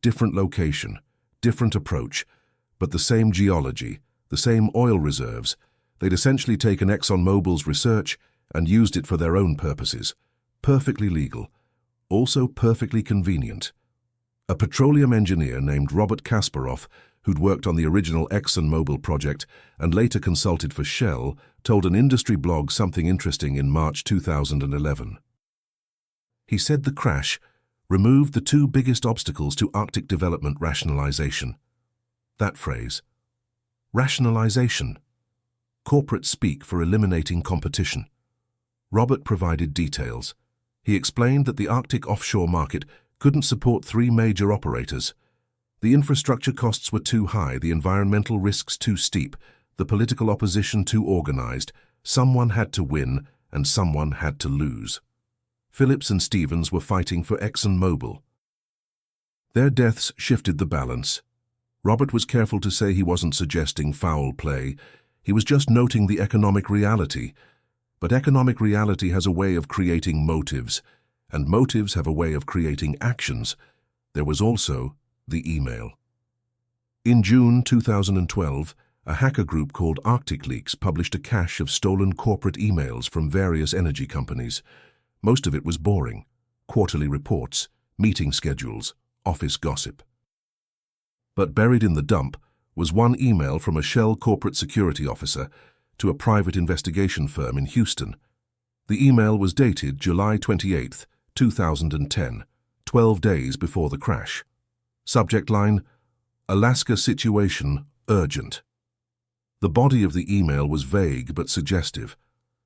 Different location, different approach, but the same geology, the same oil reserves. They'd essentially taken ExxonMobil's research and used it for their own purposes. Perfectly legal, also perfectly convenient. A petroleum engineer named Robert Kasparov, who'd worked on the original ExxonMobil project and later consulted for Shell, told an industry blog something interesting in March 2011. He said the crash removed the two biggest obstacles to Arctic development: rationalization. That phrase, rationalization, corporate speak for eliminating competition. Robert provided details. He explained that the Arctic offshore market couldn't support three major operators. The infrastructure costs were too high, the environmental risks too steep, the political opposition too organized. Someone had to win and someone had to lose. Phillips and Stevens were fighting for ExxonMobil. Their deaths shifted the balance. Robert was careful to say he wasn't suggesting foul play. He was just noting the economic reality. But economic reality has a way of creating motives, and motives have a way of creating actions. There was also the email. In June 2012, a hacker group called Aleknagik published a cache of stolen corporate emails from various energy companies. Most of it was boring: quarterly reports, meeting schedules, office gossip. But buried in the dump was one email from a Shell corporate security officer to a private investigation firm in Houston. The email was dated July 28, 2010, 12 days before the crash. Subject line: Alaska situation urgent. The body of the email was vague but suggestive.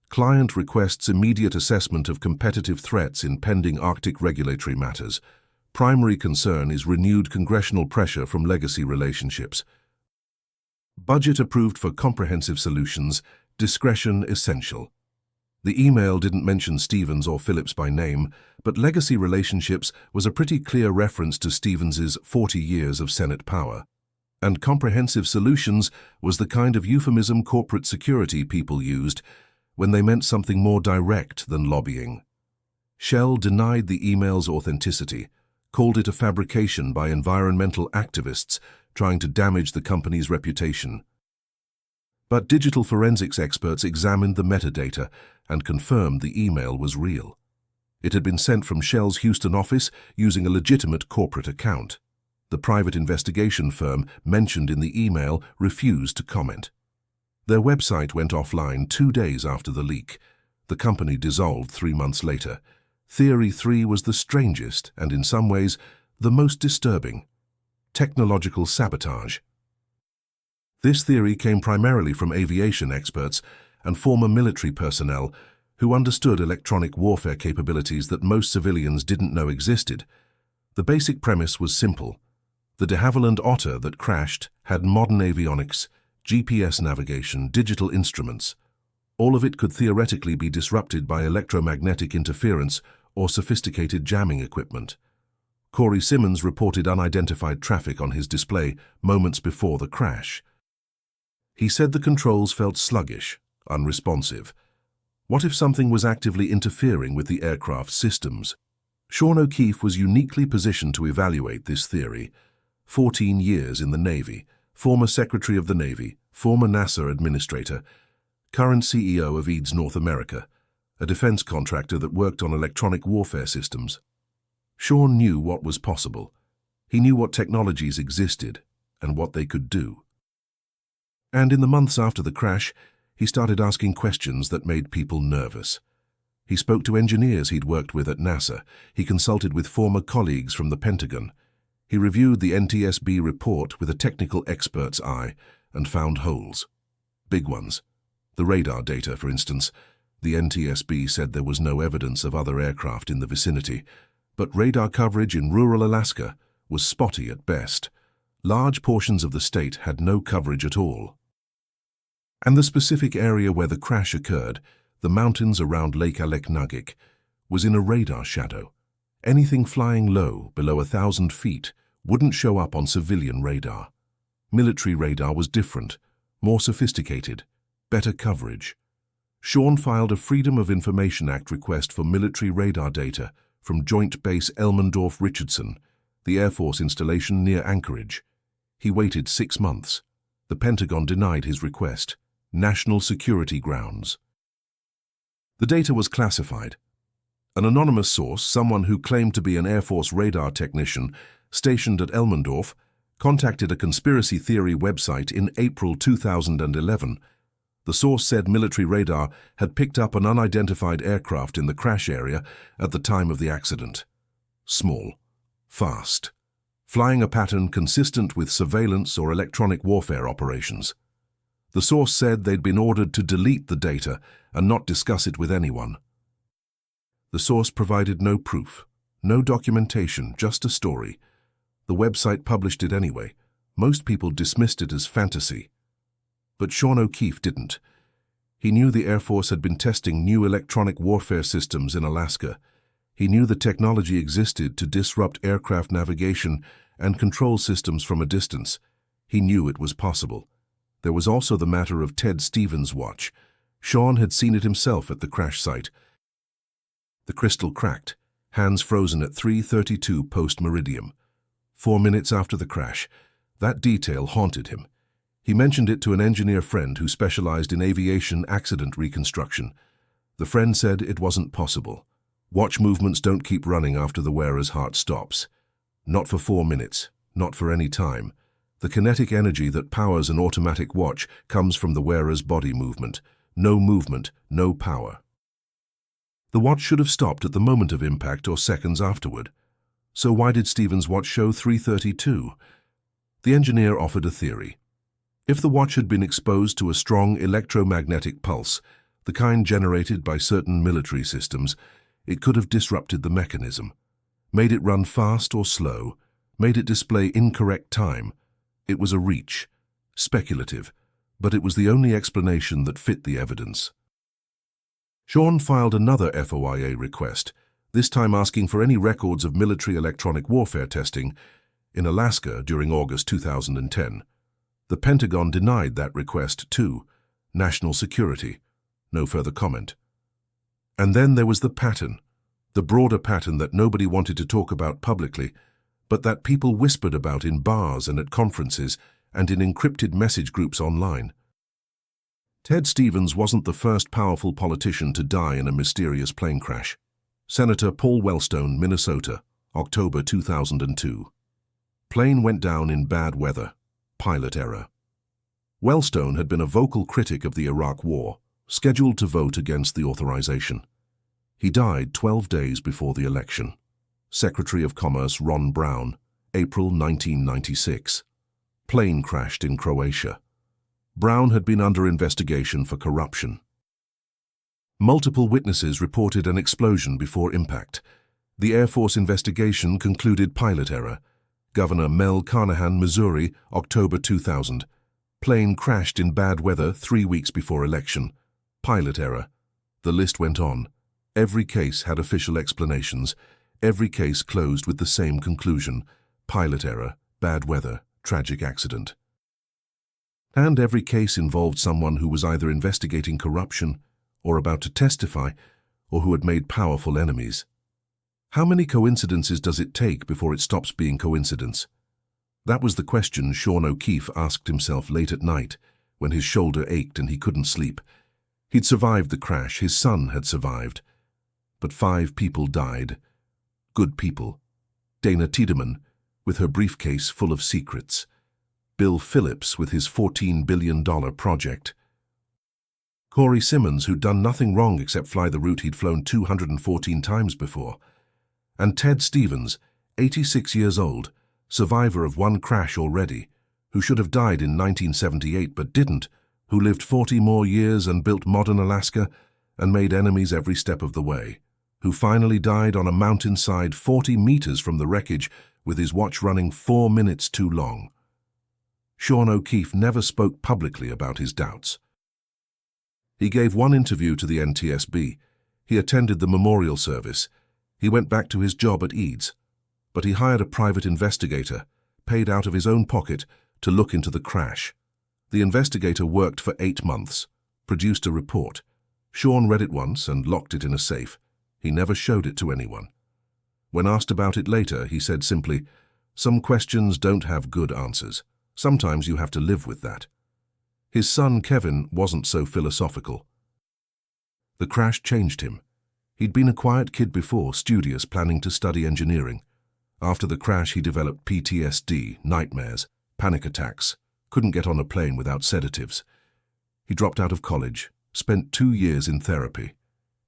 Client requests immediate assessment of competitive threats in pending Arctic regulatory matters. Primary concern is renewed congressional pressure from legacy relationships. Budget approved for comprehensive solutions. Discretion essential. The email didn't mention Stevens or Phillips by name, but legacy relationships was a pretty clear reference to Stevens's 40 years of Senate power. And comprehensive solutions was the kind of euphemism corporate security people used when they meant something more direct than lobbying. Shell denied the email's authenticity, called it a fabrication by environmental activists trying to damage the company's reputation. But digital forensics experts examined the metadata and confirmed the email was real. It had been sent from Shell's Houston office using a legitimate corporate account. The private investigation firm mentioned in the email refused to comment. Their website went offline 2 days after the leak. The company dissolved 3 months later. Theory 3 was the strangest and, in some ways, the most disturbing: technological sabotage. This theory came primarily from aviation experts and former military personnel who understood electronic warfare capabilities that most civilians didn't know existed. The basic premise was simple. The de Havilland Otter that crashed had modern avionics, GPS navigation, digital instruments. All of it could theoretically be disrupted by electromagnetic interference or sophisticated jamming equipment. Corey Simmons reported unidentified traffic on his display moments before the crash. He said the controls felt sluggish, unresponsive. What if something was actively interfering with the aircraft's systems? Sean O'Keefe was uniquely positioned to evaluate this theory. 14 years in the Navy, former Secretary of the Navy, former NASA administrator, current CEO of EADS North America, a defense contractor that worked on electronic warfare systems. Sean knew what was possible. He knew what technologies existed and what they could do. And in the months after the crash, he started asking questions that made people nervous. He spoke to engineers he'd worked with at NASA. He consulted with former colleagues from the Pentagon. He reviewed the NTSB report with a technical expert's eye and found holes. Big ones. The radar data, for instance. The NTSB said there was no evidence of other aircraft in the vicinity, but radar coverage in rural Alaska was spotty at best. Large portions of the state had no coverage at all. And the specific area where the crash occurred, the mountains around Lake Aleknagik, was in a radar shadow. Anything flying low, below 1,000 feet, wouldn't show up on civilian radar. Military radar was different, more sophisticated, better coverage. Sean filed a Freedom of Information Act request for military radar data from Joint Base Elmendorf-Richardson, the Air Force installation near Anchorage. He waited 6 months. The Pentagon denied his request. National security grounds. The data was classified. An anonymous source, someone who claimed to be an Air Force radar technician stationed at Elmendorf, contacted a conspiracy theory website in April 2011. The source said military radar had picked up an unidentified aircraft in the crash area at the time of the accident. Small, fast, flying a pattern consistent with surveillance or electronic warfare operations. The source said they'd been ordered to delete the data and not discuss it with anyone. The source provided no proof, no documentation, just a story. The website published it anyway. Most people dismissed it as fantasy. But Sean O'Keefe didn't. He knew the Air Force had been testing new electronic warfare systems in Alaska. He knew the technology existed to disrupt aircraft navigation and control systems from a distance. He knew it was possible. There was also the matter of Ted Stevens' watch. Sean had seen it himself at the crash site. The crystal cracked, hands frozen at 3:32 post-meridium. 4 minutes after the crash, that detail haunted him. He mentioned it to an engineer friend who specialized in aviation accident reconstruction. The friend said it wasn't possible. Watch movements don't keep running after the wearer's heart stops. Not for 4 minutes, not for any time. The kinetic energy that powers an automatic watch comes from the wearer's body movement. No movement, no power. The watch should have stopped at the moment of impact or seconds afterward. So why did Stevens' watch show 3:32? The engineer offered a theory. If the watch had been exposed to a strong electromagnetic pulse, the kind generated by certain military systems, it could have disrupted the mechanism, made it run fast or slow, made it display incorrect time. It was a reach, speculative, but it was the only explanation that fit the evidence. Sean filed another FOIA request, this time asking for any records of military electronic warfare testing in Alaska during August 2010. The Pentagon denied that request too. National security. No further comment. And then there was the pattern, the broader pattern that nobody wanted to talk about publicly, but that people whispered about in bars and at conferences and in encrypted message groups online. Ted Stevens wasn't the first powerful politician to die in a mysterious plane crash. Senator Paul Wellstone, Minnesota, October 2002. Plane went down in bad weather. Pilot error. Wellstone had been a vocal critic of the Iraq War, scheduled to vote against the authorization. He died 12 days before the election. Secretary of Commerce Ron Brown, April 1996. Plane crashed in Croatia. Brown had been under investigation for corruption. Multiple witnesses reported an explosion before impact. The Air Force investigation concluded pilot error. Governor Mel Carnahan, Missouri, October 2000. Plane crashed in bad weather 3 weeks before election. Pilot error. The list went on. Every case had official explanations. Every case closed with the same conclusion. Pilot error, bad weather, tragic accident. And every case involved someone who was either investigating corruption or about to testify or who had made powerful enemies. How many coincidences does it take before it stops being coincidence? That was the question Sean O'Keefe asked himself late at night when his shoulder ached and he couldn't sleep. He'd survived the crash, his son had survived. But 5 people died. Good people. Dana Tiedemann, with her briefcase full of secrets. Bill Phillips with his $14 billion project. Corey Simmons, who'd done nothing wrong except fly the route he'd flown 214 times before. And Ted Stevens, 86 years old, survivor of one crash already, who should have died in 1978 but didn't, who lived 40 more years and built modern Alaska and made enemies every step of the way, who finally died on a mountainside 40 meters from the wreckage with his watch running 4 minutes too long. Sean O'Keefe never spoke publicly about his doubts. He gave one interview to the NTSB. He attended the memorial service. He went back to his job at Eads. But he hired a private investigator, paid out of his own pocket, to look into the crash. The investigator worked for 8 months, produced a report. Sean read it once and locked it in a safe. He never showed it to anyone. When asked about it later, he said simply, "Some questions don't have good answers. Sometimes you have to live with that." His son, Kevin, wasn't so philosophical. The crash changed him. He'd been a quiet kid before, studious, planning to study engineering. After the crash, he developed PTSD, nightmares, panic attacks, couldn't get on a plane without sedatives. He dropped out of college, spent 2 years in therapy.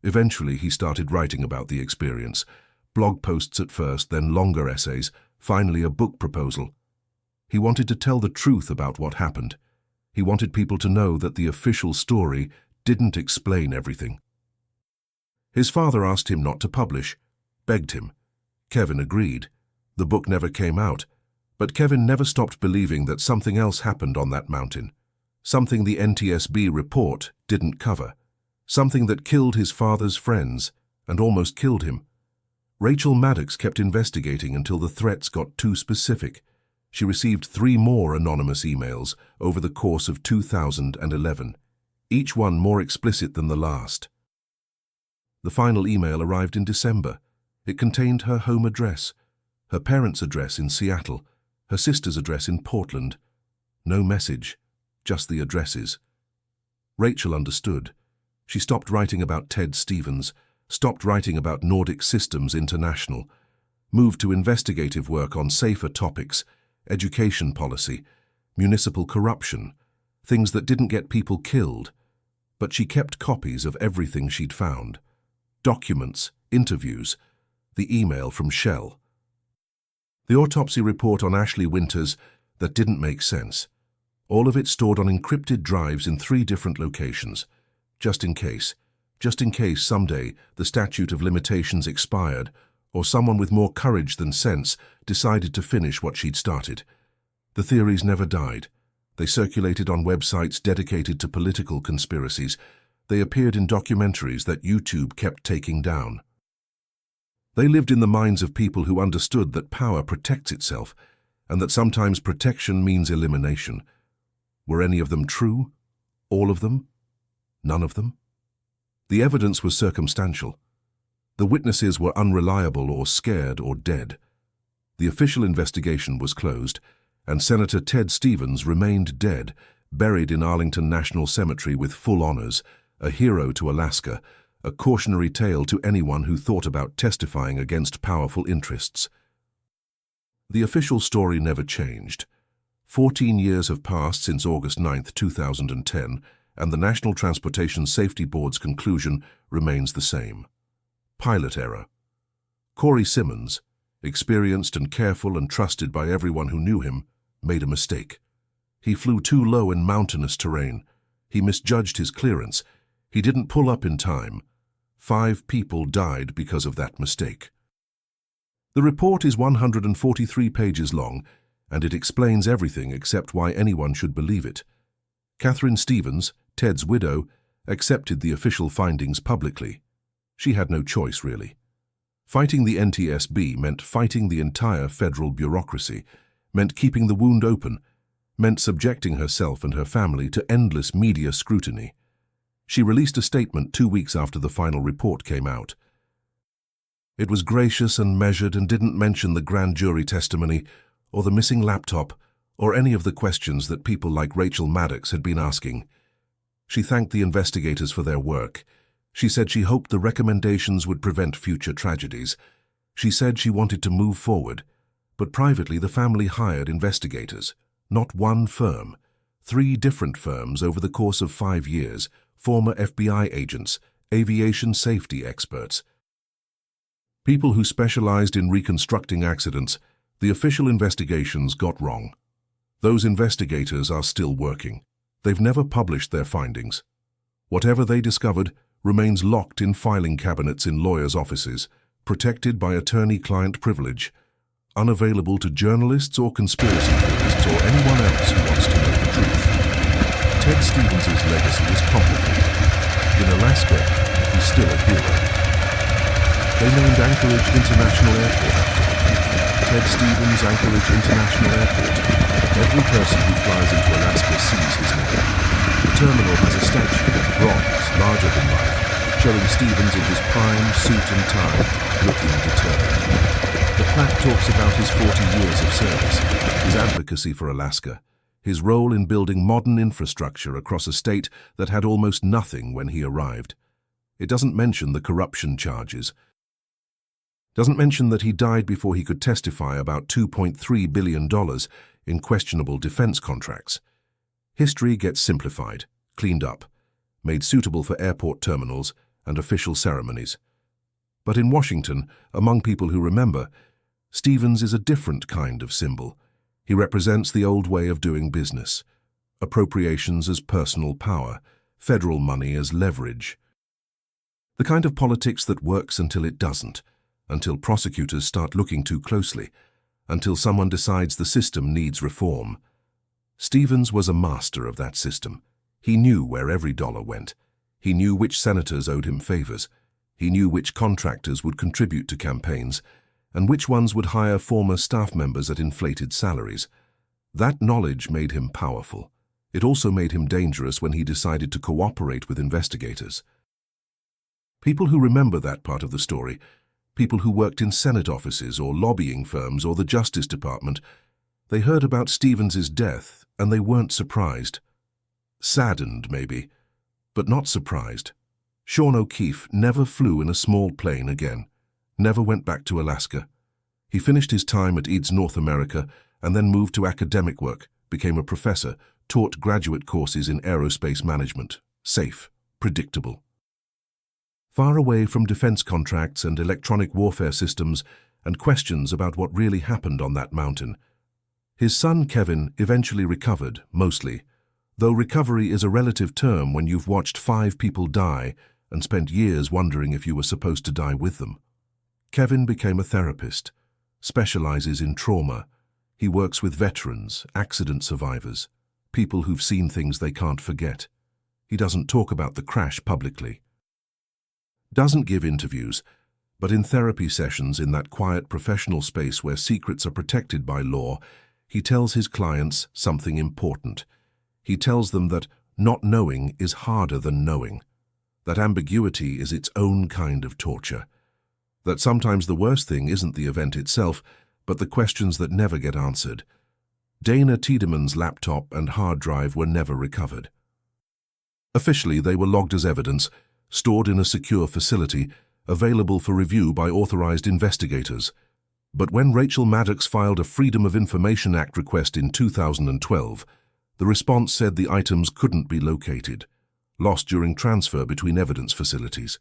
Eventually, he started writing about the experience. Blog posts at first, then longer essays, finally a book proposal. He wanted to tell the truth about what happened. He wanted people to know that the official story didn't explain everything. His father asked him not to publish, begged him. Kevin agreed. The book never came out, but Kevin never stopped believing that something else happened on that mountain, something the NTSB report didn't cover, something that killed his father's friends and almost killed him. Rachel Maddox kept investigating until the threats got too specific. She received 3 more anonymous emails over the course of 2011, each one more explicit than the last. The final email arrived in December. It contained her home address, her parents' address in Seattle, her sister's address in Portland. No message, just the addresses. Rachel understood. She stopped writing about Ted Stevens, stopped writing about Nordic Systems International, moved to investigative work on safer topics, education policy, municipal corruption, things that didn't get people killed. But she kept copies of everything she'd found. Documents, interviews, the email from Shell. The autopsy report on Ashley Winters that didn't make sense. All of it stored on encrypted drives in 3 different locations. Just in case someday the statute of limitations expired or someone with more courage than sense decided to finish what she'd started. The theories never died. They circulated on websites dedicated to political conspiracies. They appeared in documentaries that YouTube kept taking down. They lived in the minds of people who understood that power protects itself and that sometimes protection means elimination. Were any of them true? All of them? None of them? The evidence was circumstantial. The witnesses were unreliable or scared or dead. The official investigation was closed, and Senator Ted Stevens remained dead, buried in Arlington National Cemetery with full honors, a hero to Alaska, a cautionary tale to anyone who thought about testifying against powerful interests. The official story never changed. 14 years have passed since August 9, 2010, and the National Transportation Safety Board's conclusion remains the same. Pilot error. Corey Simmons, experienced and careful and trusted by everyone who knew him, made a mistake. He flew too low in mountainous terrain. He misjudged his clearance. He didn't pull up in time. 5 people died because of that mistake. The report is 143 pages long, and it explains everything except why anyone should believe it. Catherine Stevens, Ted's widow, accepted the official findings publicly. She had no choice, really. Fighting the NTSB meant fighting the entire federal bureaucracy, meant keeping the wound open, meant subjecting herself and her family to endless media scrutiny. She released a statement 2 weeks after the final report came out. It was gracious and measured and didn't mention the grand jury testimony or the missing laptop or any of the questions that people like Rachel Maddox had been asking. She thanked the investigators for their work. She said she hoped the recommendations would prevent future tragedies. She said she wanted to move forward, but privately the family hired investigators, not one firm, 3 different firms over the course of 5 years, former FBI agents, aviation safety experts. People who specialized in reconstructing accidents, the official investigations got wrong. Those investigators are still working. They've never published their findings. Whatever they discovered remains locked in filing cabinets in lawyers' offices, protected by attorney-client privilege, unavailable to journalists or conspiracy theorists or anyone else who wants to know the truth. Ted Stevens' legacy is complicated. In Alaska, he's still a hero. They named Anchorage International Airport after him. Ted Stevens Anchorage International Airport. Every person who flies into Alaska sees his name. The terminal has a statue, bronze, larger than life, showing Stevens in his prime suit and tie, looking determined. The plaque talks about his 40 years of service, his advocacy for Alaska, his role in building modern infrastructure across a state that had almost nothing when he arrived. It doesn't mention the corruption charges. Doesn't mention that he died before he could testify about $2.3 billion in questionable defense contracts. History gets simplified, cleaned up, made suitable for airport terminals and official ceremonies. But in Washington, among people who remember, Stevens is a different kind of symbol. He represents the old way of doing business. Appropriations as personal power, federal money as leverage. The kind of politics that works until it doesn't, until prosecutors start looking too closely, until someone decides the system needs reform. Stevens was a master of that system. He knew where every dollar went. He knew which senators owed him favors. He knew which contractors would contribute to campaigns, and which ones would hire former staff members at inflated salaries. That knowledge made him powerful. It also made him dangerous when he decided to cooperate with investigators. People who remember that part of the story, people who worked in Senate offices or lobbying firms or the Justice Department, they heard about Stevens's death and they weren't surprised. Saddened, maybe, but not surprised. Sean O'Keefe never flew in a small plane again, never went back to Alaska. He finished his time at EADS North America and then moved to academic work, became a professor, taught graduate courses in aerospace management. Safe, predictable. Far away from defense contracts and electronic warfare systems and questions about what really happened on that mountain. His son Kevin eventually recovered, mostly, though recovery is a relative term when you've watched 5 people die and spent years wondering if you were supposed to die with them. Kevin became a therapist, specializes in trauma. He works with veterans, accident survivors, people who've seen things they can't forget. He doesn't talk about the crash publicly. Doesn't give interviews, but in therapy sessions in that quiet professional space where secrets are protected by law, he tells his clients something important. He tells them that not knowing is harder than knowing, that ambiguity is its own kind of torture, that sometimes the worst thing isn't the event itself, but the questions that never get answered. Dana Tiedemann's laptop and hard drive were never recovered. Officially, they were logged as evidence, stored in a secure facility, available for review by authorized investigators. But when Rachel Maddox filed a Freedom of Information Act request in 2012, the response said the items couldn't be located, lost during transfer between evidence facilities.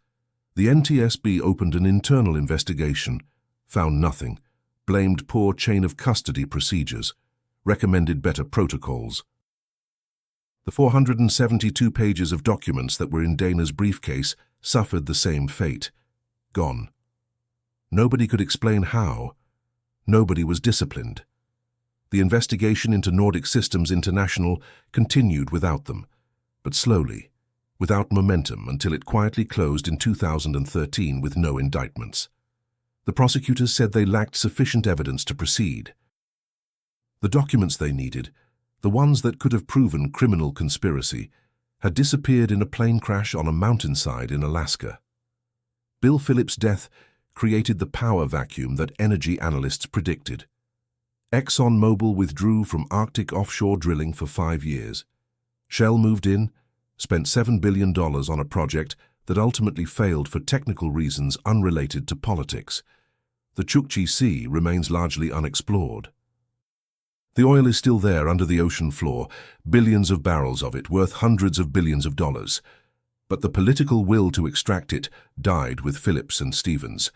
The NTSB opened an internal investigation, found nothing, blamed poor chain of custody procedures, recommended better protocols. The 472 pages of documents that were in Dana's briefcase suffered the same fate. Gone. Nobody could explain how. Nobody was disciplined. The investigation into Nordic Systems International continued without them, but slowly, without momentum, until it quietly closed in 2013 with no indictments. The prosecutors said they lacked sufficient evidence to proceed. The documents they needed, the ones that could have proven criminal conspiracy, had disappeared in a plane crash on a mountainside in Alaska. Bill Phillips' death created the power vacuum that energy analysts predicted. ExxonMobil withdrew from Arctic offshore drilling for 5 years. Shell moved in, spent $7 billion on a project that ultimately failed for technical reasons unrelated to politics. The Chukchi Sea remains largely unexplored. The oil is still there under the ocean floor, billions of barrels of it worth hundreds of billions of dollars. But the political will to extract it died with Phillips and Stevens.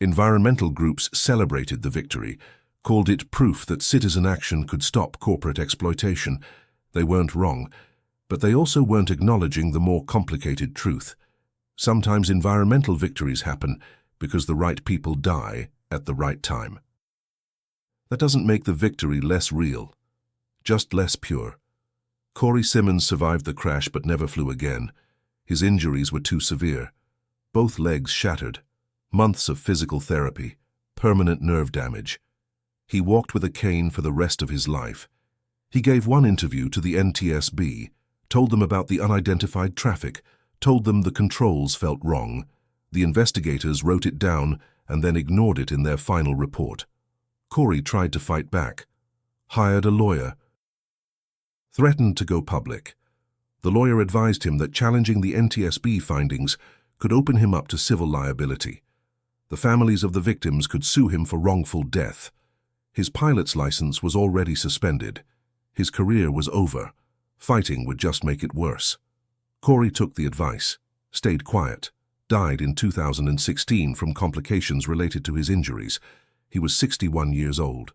Environmental groups celebrated the victory, called it proof that citizen action could stop corporate exploitation. They weren't wrong, but they also weren't acknowledging the more complicated truth. Sometimes environmental victories happen because the right people die at the right time. That doesn't make the victory less real, just less pure. Corey Simmons survived the crash but never flew again. His injuries were too severe. Both legs shattered. Months of physical therapy. Permanent nerve damage. He walked with a cane for the rest of his life. He gave one interview to the NTSB, told them about the unidentified traffic, told them the controls felt wrong. The investigators wrote it down and then ignored it in their final report. Corey tried to fight back, hired a lawyer, threatened to go public. The lawyer advised him that challenging the NTSB findings could open him up to civil liability. The families of the victims could sue him for wrongful death. His pilot's license was already suspended. His career was over. Fighting would just make it worse. Corey took the advice, stayed quiet, died in 2016 from complications related to his injuries. He was 61 years old.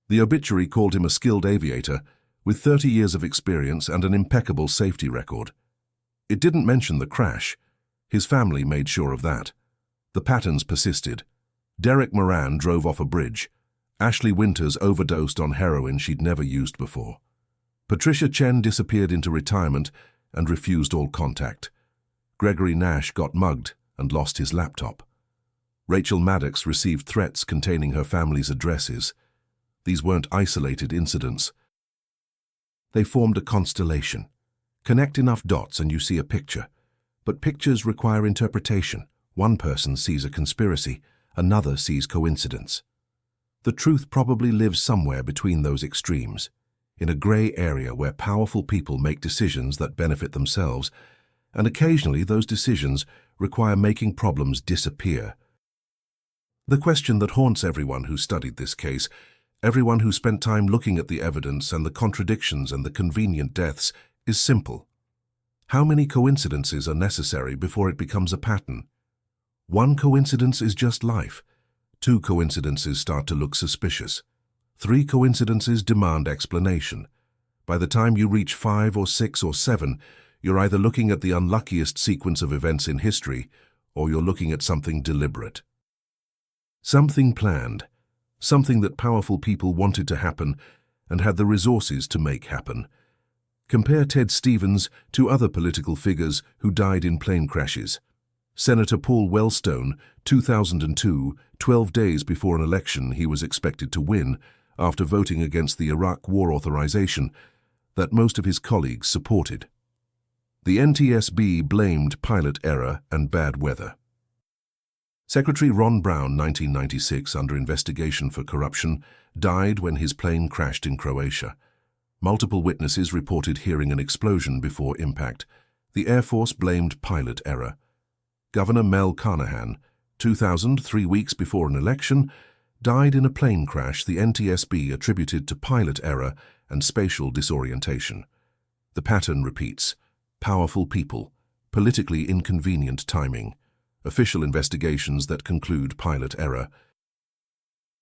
The obituary called him a skilled aviator with 30 years of experience and an impeccable safety record. It didn't mention the crash. His family made sure of that. The patterns persisted. Derek Moran drove off a bridge. Ashley Winters overdosed on heroin she'd never used before. Patricia Chen disappeared into retirement and refused all contact. Gregory Nash got mugged and lost his laptop. Rachel Maddox received threats containing her family's addresses. These weren't isolated incidents. They formed a constellation. Connect enough dots and you see a picture. But pictures require interpretation. One person sees a conspiracy, another sees coincidence. The truth probably lives somewhere between those extremes, in a gray area where powerful people make decisions that benefit themselves, and occasionally those decisions require making problems disappear. The question that haunts everyone who studied this case, everyone who spent time looking at the evidence and the contradictions and the convenient deaths, is simple. How many coincidences are necessary before it becomes a pattern? One coincidence is just life. 2 coincidences start to look suspicious. 3 coincidences demand explanation. By the time you reach 5 or 6 or 7, you're either looking at the unluckiest sequence of events in history, or you're looking at something deliberate. Something planned. Something that powerful people wanted to happen and had the resources to make happen. Compare Ted Stevens to other political figures who died in plane crashes. Senator Paul Wellstone, 2002, 12 days before an election he was expected to win, after voting against the Iraq war authorization that most of his colleagues supported. The NTSB blamed pilot error and bad weather. Secretary Ron Brown, 1996, under investigation for corruption, died when his plane crashed in Croatia. Multiple witnesses reported hearing an explosion before impact. The Air Force blamed pilot error. Governor Mel Carnahan, 2000, 3 weeks before an election, died in a plane crash the NTSB attributed to pilot error and spatial disorientation. The pattern repeats. Powerful people, politically inconvenient timing, official investigations that conclude pilot error,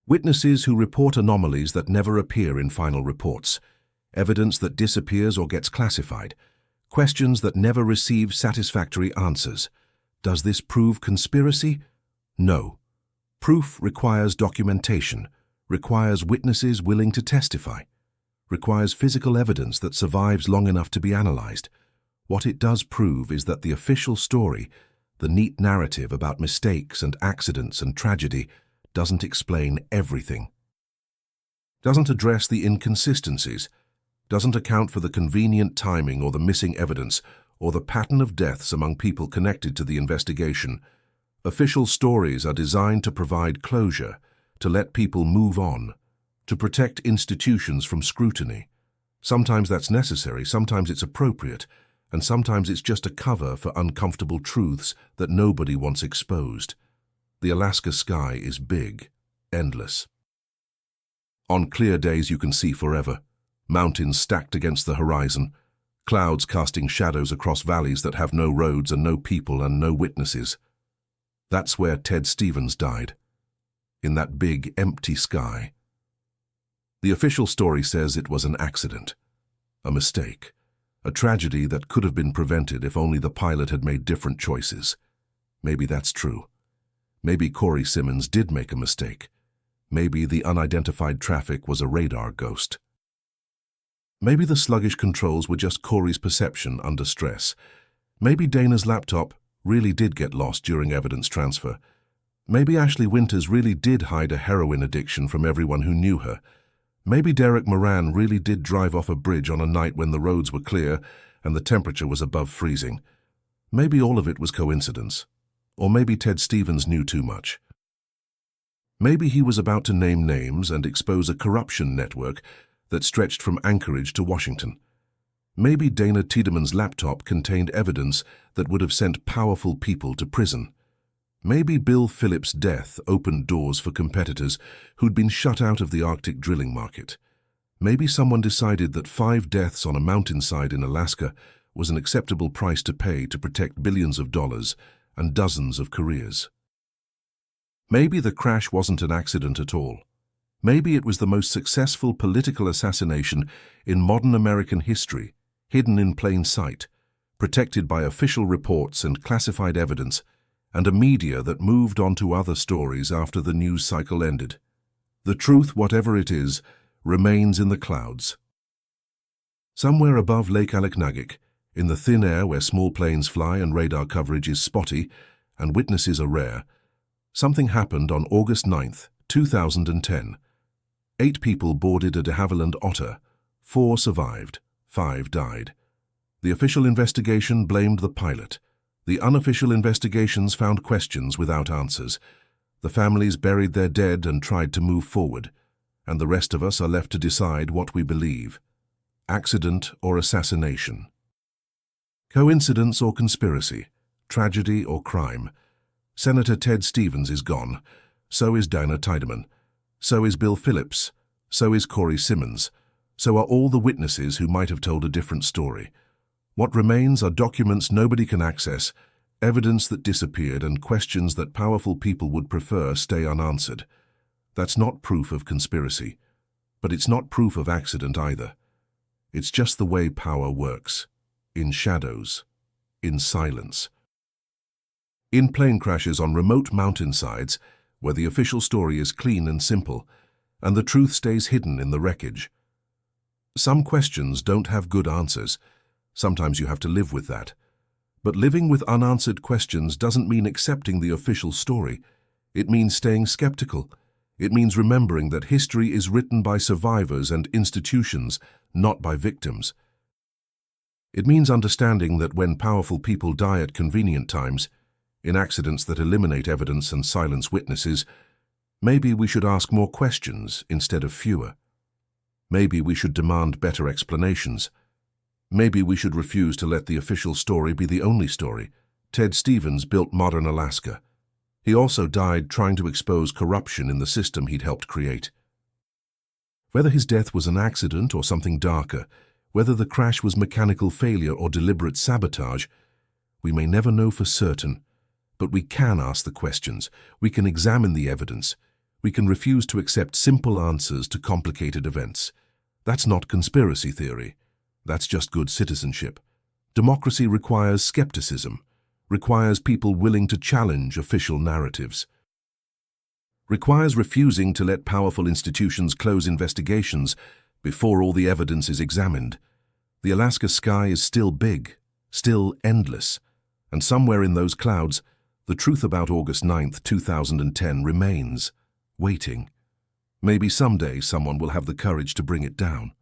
witnesses who report anomalies that never appear in final reports, evidence that disappears or gets classified, questions that never receive satisfactory answers. Does this prove conspiracy? No. Proof requires documentation, requires witnesses willing to testify, requires physical evidence that survives long enough to be analyzed. What it does prove is that the official story, the neat narrative about mistakes and accidents and tragedy, doesn't explain everything. Doesn't address the inconsistencies, doesn't account for the convenient timing or the missing evidence or the pattern of deaths among people connected to the investigation. Official stories are designed to provide closure, to let people move on, to protect institutions from scrutiny. Sometimes that's necessary, sometimes it's appropriate, and sometimes it's just a cover for uncomfortable truths that nobody wants exposed. The Alaska sky is big, endless. On clear days you can see forever, mountains stacked against the horizon, clouds casting shadows across valleys that have no roads and no people and no witnesses. That's where Ted Stevens died, in that big, empty sky. The official story says it was an accident, a mistake, a tragedy that could have been prevented if only the pilot had made different choices. Maybe that's true. Maybe Corey Simmons did make a mistake. Maybe the unidentified traffic was a radar ghost. Maybe the sluggish controls were just Corey's perception under stress. Maybe Dana's laptop really did get lost during evidence transfer. Maybe Ashley Winters really did hide a heroin addiction from everyone who knew her. Maybe Derek Moran really did drive off a bridge on a night when the roads were clear and the temperature was above freezing. Maybe all of it was coincidence. Or maybe Ted Stevens knew too much. Maybe he was about to name names and expose a corruption network that stretched from Anchorage to Washington. Maybe Dana Tiedemann's laptop contained evidence that would have sent powerful people to prison. Maybe Bill Phillips' death opened doors for competitors who'd been shut out of the Arctic drilling market. Maybe someone decided that 5 deaths on a mountainside in Alaska was an acceptable price to pay to protect billions of dollars and dozens of careers. Maybe the crash wasn't an accident at all. Maybe it was the most successful political assassination in modern American history, hidden in plain sight, protected by official reports and classified evidence, and a media that moved on to other stories after the news cycle ended. The truth, whatever it is, remains in the clouds. Somewhere above Lake Aleknagik, in the thin air where small planes fly and radar coverage is spotty and witnesses are rare, something happened on August 9, 2010. 8 people boarded a de Havilland Otter. 4 survived, 5 died. The official investigation blamed the pilot. The unofficial investigations found questions without answers. The families buried their dead and tried to move forward, and the rest of us are left to decide what we believe. Accident or assassination? Coincidence or conspiracy? Tragedy or crime? Senator Ted Stevens is gone. So is Dana Tidemann. So is Bill Phillips. So is Corey Simmons. So are all the witnesses who might have told a different story. What remains are documents nobody can access, evidence that disappeared, and questions that powerful people would prefer stay unanswered. That's not proof of conspiracy, but it's not proof of accident either. It's just the way power works. In shadows. In silence. In plane crashes on remote mountainsides, where the official story is clean and simple, and the truth stays hidden in the wreckage. Some questions don't have good answers. Sometimes you have to live with that. But living with unanswered questions doesn't mean accepting the official story. It means staying skeptical. It means remembering that history is written by survivors and institutions, not by victims. It means understanding that when powerful people die at convenient times, in accidents that eliminate evidence and silence witnesses, maybe we should ask more questions instead of fewer. Maybe we should demand better explanations. Maybe we should refuse to let the official story be the only story. Ted Stevens built modern Alaska. He also died trying to expose corruption in the system he'd helped create. Whether his death was an accident or something darker, whether the crash was mechanical failure or deliberate sabotage, we may never know for certain. But we can ask the questions, we can examine the evidence, we can refuse to accept simple answers to complicated events. That's not conspiracy theory. That's just good citizenship. Democracy requires skepticism, requires people willing to challenge official narratives, requires refusing to let powerful institutions close investigations before all the evidence is examined. The Alaska sky is still big, still endless, and somewhere in those clouds, the truth about August 9, 2010 remains, waiting. Maybe someday someone will have the courage to bring it down.